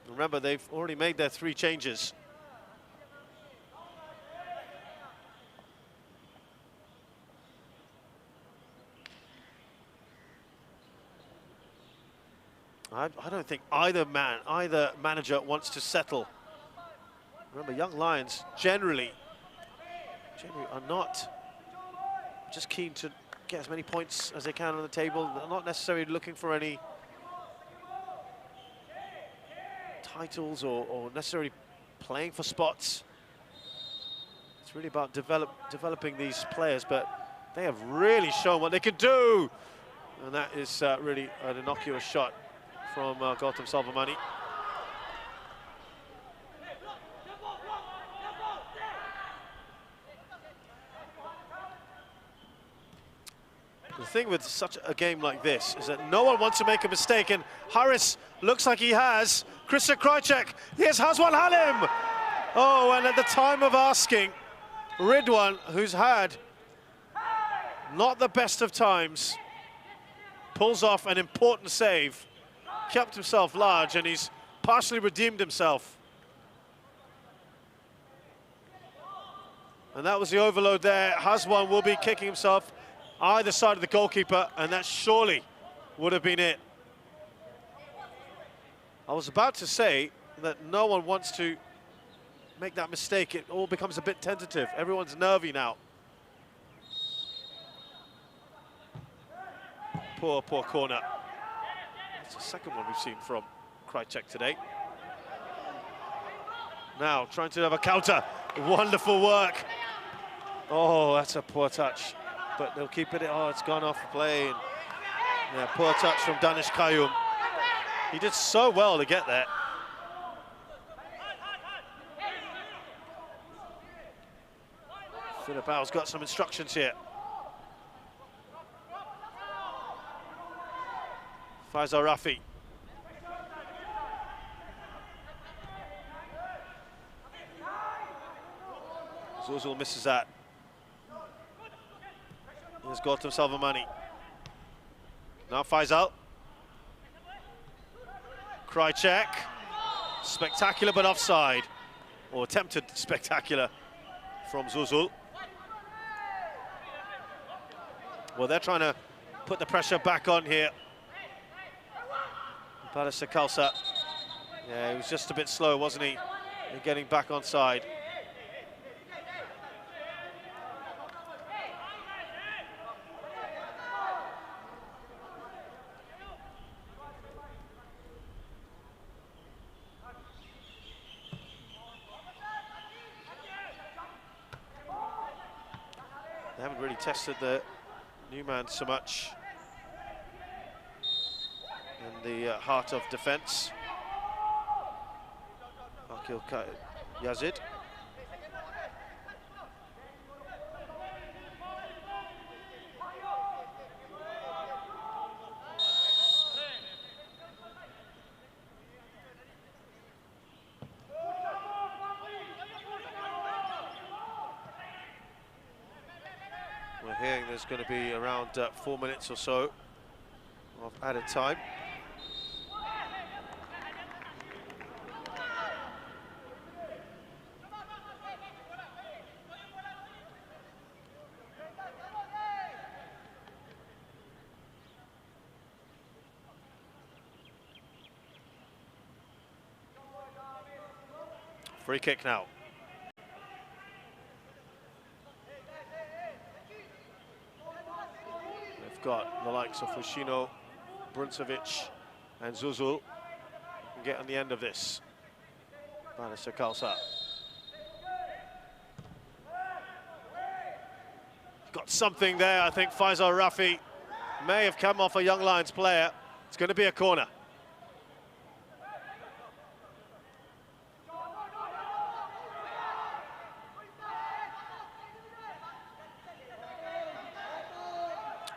Remember, they've already made their 3 changes. I don't think either manager wants to settle. Remember, Young Lions generally are not just keen to get as many points as they can on the table. They're not necessarily looking for any titles or necessarily playing for spots. It's really about developing these players, but they have really shown what they can do. And that is really an innocuous shot from Gautam Salvamani. The thing with such a game like this is that no one wants to make a mistake, and Harris looks like he has. Christian Krajcek, yes, Hazwan Halim! Oh, and at the time of asking, Ridwan, who's had not the best of times, pulls off an important save, kept himself large, and he's partially redeemed himself. And that was the overload there. Haswan will be kicking himself either side of the goalkeeper, and that surely would have been it. I was about to say that no one wants to make that mistake. It all becomes a bit tentative. Everyone's nervy now. Poor corner. It's the second one we've seen from Krajcek today. Now trying to have a counter. Wonderful work. Oh, that's a poor touch. But they'll keep it. Oh, it's gone off the play. And, yeah, poor touch from Danish Qayyum. He did so well to get there. Philippao's got some instructions here. Faisal Rafi. Zuzul misses that. Here's Gautam Salvamani. Now Faisal. Krajcek. Spectacular but offside. Or attempted spectacular from Zuzul. Well, they're trying to put the pressure back on here. Balestier Khalsa. Yeah, he was just a bit slow, wasn't he, in getting back on side. They haven't really tested the new man so much in the heart of defence. Akil Yazid. We're hearing there's going to be around 4 minutes or so of added time. Free kick now. They've got the likes of Fushino, Bruncevic and Zuzul can get on the end of this. Balestier Khalsa. Got something there, I think Faisal Rafi may have come off a Young Lions player. It's going to be a corner.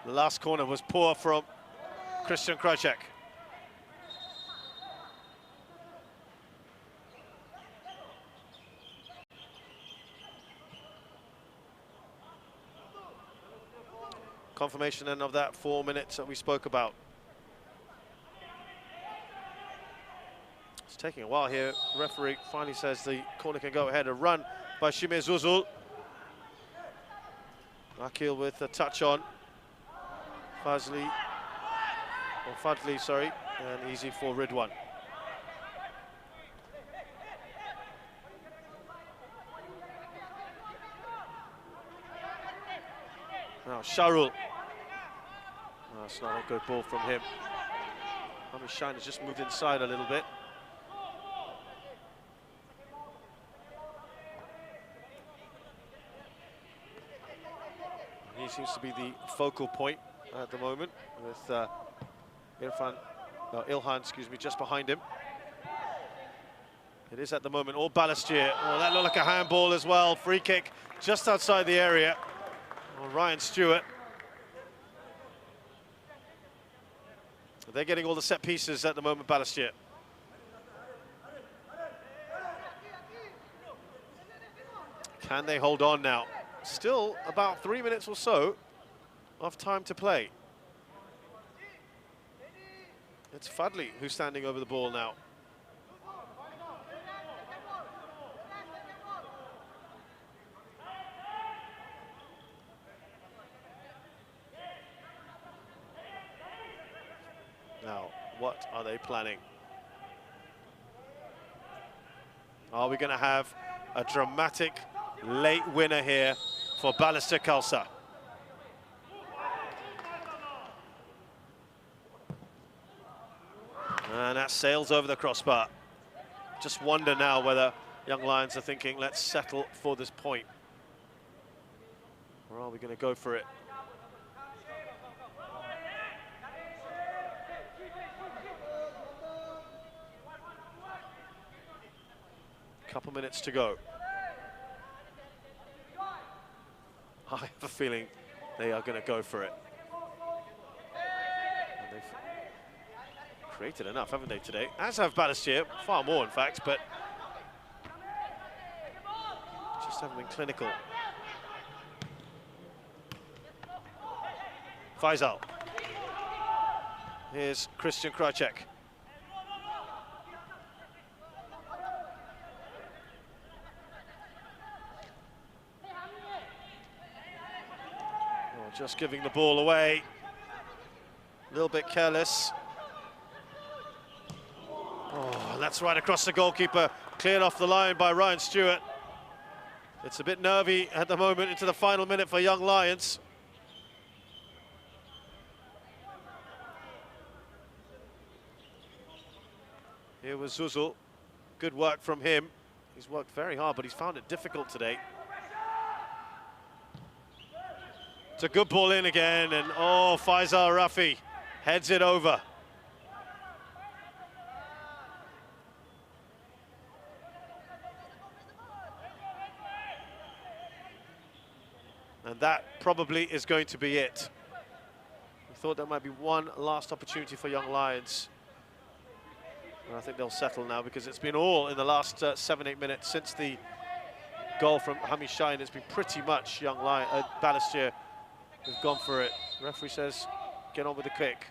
The last corner was poor from Christian Krajcek. Confirmation then of that 4 minutes that we spoke about. It's taking a while here. The referee finally says the corner can go ahead. A run by Shimir Zuzul. Akil with a touch on. Fadli, sorry, and easy for Ridwan. Now Sharul. Oh, that's not a good ball from him. Hamid Shine has just moved inside a little bit. He seems to be the focal point at the moment, with Ilhan, excuse me, just behind him. It is at the moment all Balestier. Oh, that looked like a handball as well. Free kick just outside the area. Oh, Ryan Stewart. They're getting all the set pieces at the moment, Balestier. Can they hold on now? Still about 3 minutes or so of time to play. It's Fadli who's standing over the ball now. Now, what are they planning? Are we going to have a dramatic late winner here for Balestier Khalsa? And that sails over the crossbar. Just wonder now whether Young Lions are thinking, let's settle for this point. Or are we going to go for it? Couple minutes to go. I have a feeling they are going to go for it. And they've created enough, haven't they, today? As have Balestier, far more, in fact, but just haven't been clinical. Faisal. Here's Christian Krajcek. Just giving the ball away. A little bit careless. Oh, that's right across the goalkeeper. Cleared off the line by Ryan Stewart. It's a bit nervy at the moment into the final minute for Young Lions. Here was Zuzul. Good work from him. He's worked very hard, but he's found it difficult today. It's a good ball in again, and oh, Faisal Rafi heads it over. And that probably is going to be it. We thought there might be one last opportunity for Young Lions. And I think they'll settle now because it's been all in the last 7-8 minutes since the goal from Hamish Shine. It's been pretty much Young Lions, Balestier who've gone for it. Referee says, get on with the kick.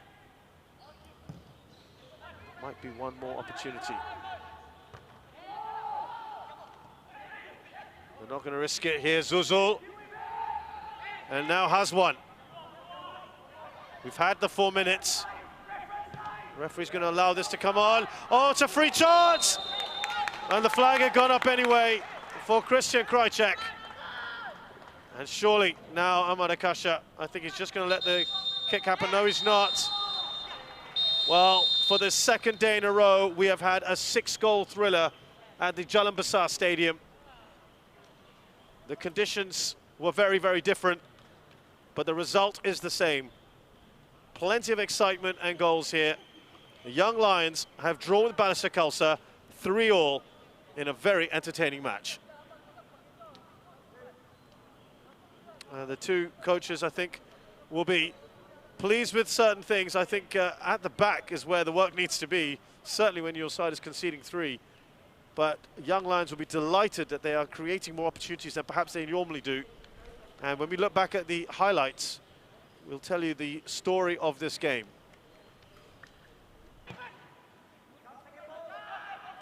Might be one more opportunity. They're not going to risk it here. Zuzul. And now has one. We've had the 4 minutes. The referee's going to allow this to come on. Oh, it's a free chance! And the flag had gone up anyway for Christian Krajcek. And surely now Ahmad Akasha, I think he's just going to let the kick happen. No, he's not. Well, for the second day in a row, we have had a 6-goal thriller at the Jalan Besar Stadium. The conditions were very, very different, but the result is the same. Plenty of excitement and goals here. The Young Lions have drawn with Balestier Khalsa 3-3 in a very entertaining match. The two coaches, I think, will be pleased with certain things. I think at the back is where the work needs to be, certainly when your side is conceding 3. But Young Lions will be delighted that they are creating more opportunities than perhaps they normally do. And when we look back at the highlights, we'll tell you the story of this game.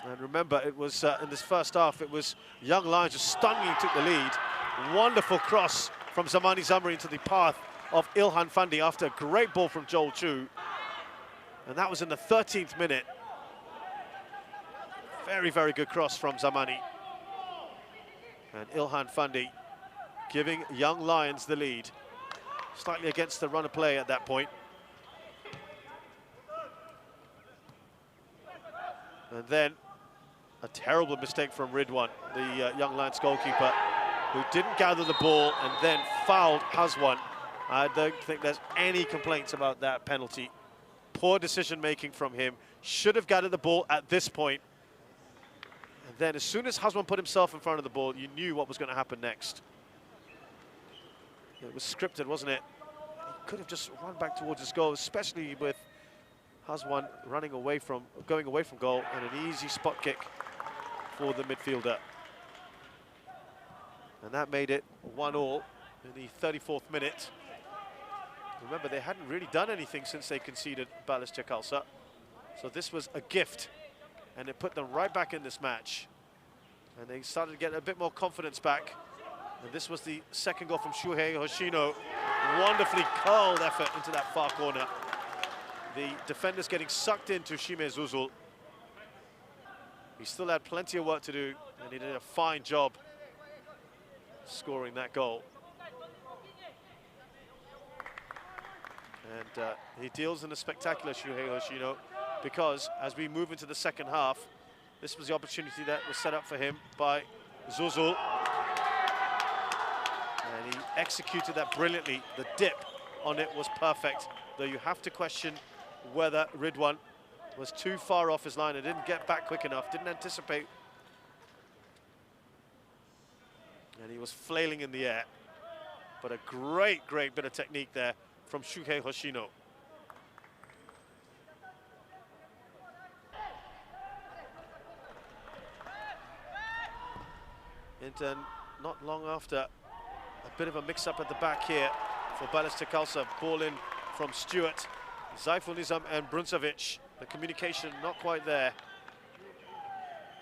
And remember, it was in this first half, it was Young Lions who stunningly took the lead. Wonderful cross from Zamani Zamri into the path of Ilhan Fandi after a great ball from Joel Chu. And that was in the 13th minute. Very, very good cross from Zamani. And Ilhan Fandi giving Young Lions the lead. Slightly against the run of play at that point. And then a terrible mistake from Ridwan, the Young Lions goalkeeper, who didn't gather the ball and then fouled Hazwan. I don't think there's any complaints about that penalty. Poor decision-making from him. Should have gathered the ball at this point. And then as soon as Hazwan put himself in front of the ball, you knew what was going to happen next. It was scripted, wasn't it? He could have just run back towards his goal, especially with Hazwan going away from goal, and an easy spot kick for the midfielder. And that made it 1-1 in the 34th minute. Remember, they hadn't really done anything since they conceded Balestier Khalsa. So this was a gift, and it put them right back in this match. And they started to get a bit more confidence back. And this was the second goal from Shuhei Hoshino. Wonderfully curled effort into that far corner. The defenders getting sucked into Shime Zuzul. He still had plenty of work to do, and he did a fine job scoring that goal. And he deals in a spectacular Shuhei Hoshino, because as we move into the second half, this was the opportunity that was set up for him by Zuzul. And he executed that brilliantly. The dip on it was perfect, though you have to question whether Ridwan was too far off his line and didn't get back quick enough, didn't anticipate. And he was flailing in the air. But a great, great bit of technique there from Shuhei Hoshino. And then not long after, a bit of a mix-up at the back here for Balestier Khalsa. Ball in from Stewart, Zaiful Nizam and Bruncevic. The communication not quite there.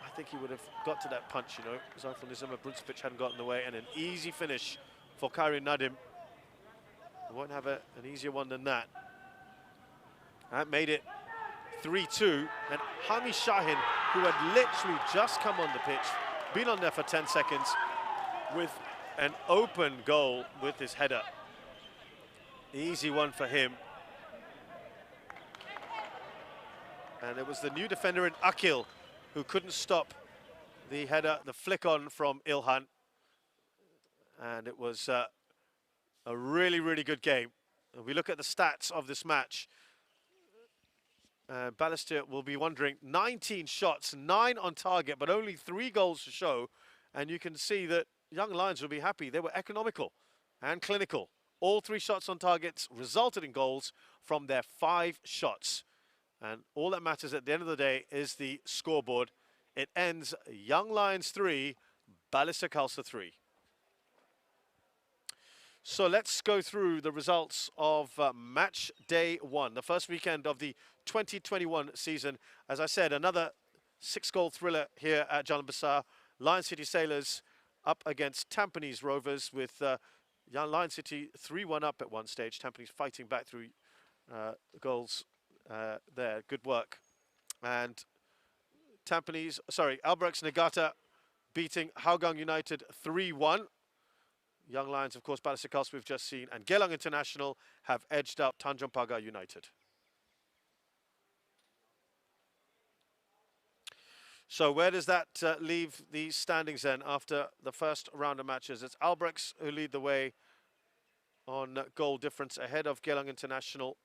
I think he would have got to that punch, you know. Zaiful Nizam and Bruncevic hadn't gotten in the way, and an easy finish for Kairi Nadim. He won't have an easier one than that. That made it 3-2, and Hami Shahin, who had literally just come on the pitch, been on there for 10 seconds, with an open goal with his header. Easy one for him. And it was the new defender in Akil who couldn't stop the header, the flick on from Ilhan. And it was a really, really good game. If we look at the stats of this match, Balestier will be wondering, 19 shots, 9 on target, but only 3 goals to show. And you can see that Young Lions will be happy. They were economical and clinical. All 3 shots on targets resulted in goals from their 5 shots. And all that matters at the end of the day is the scoreboard. It ends Young Lions 3, Balestier Khalsa 3. So let's go through the results of match day 1, the first weekend of the 2021 season. As I said, another 6-goal thriller here at Jalan Besar. Lion City Sailors up against Tampines Rovers, with Lion City 3-1 up at one stage. Tampines fighting back through goals there. Good work. And Albrechts Negata beating Hougang United 3-1. Young Lions, of course, Balestier Khalsa we've just seen, and Geylang International have edged out Tanjung Pagar United. So where does that leave the standings then after the first round of matches? It's Albrechts who lead the way on goal difference ahead of Geylang International.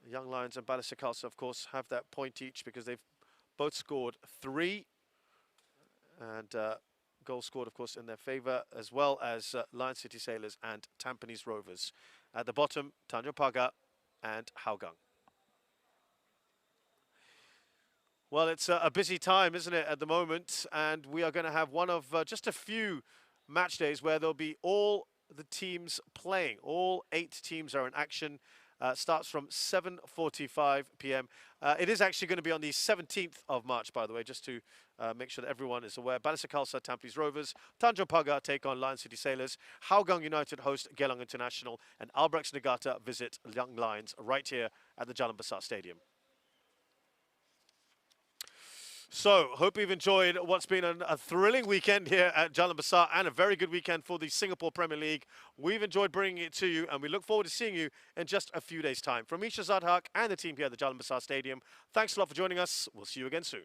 Young Lions and Balestier Khalsa, of course, have that point each because they've both scored 3. And goals scored, of course, in their favour, as well as Lion City Sailors and Tampines Rovers. At the bottom, Tanjung Pagar and Hougang. Well, it's a busy time, isn't it, at the moment? And we are going to have one of just a few match days where there'll be all the teams playing. All 8 teams are in action. Starts from 7:45 p.m. It is actually going to be on the 17th of March, by the way, just to make sure that everyone is aware. Balestier Khalsa, Tampines Rovers, Tanjung Pagar take on Lion City Sailors, Hougang United host Geylang International, and Albrechts Negata visit Young Lions right here at the Jalan Besar Stadium. So, hope you've enjoyed what's been a thrilling weekend here at Jalan Besar, and a very good weekend for the Singapore Premier League. We've enjoyed bringing it to you, and we look forward to seeing you in just a few days' time. From Isha Zadhak and the team here at the Jalan Besar Stadium, thanks a lot for joining us. We'll see you again soon.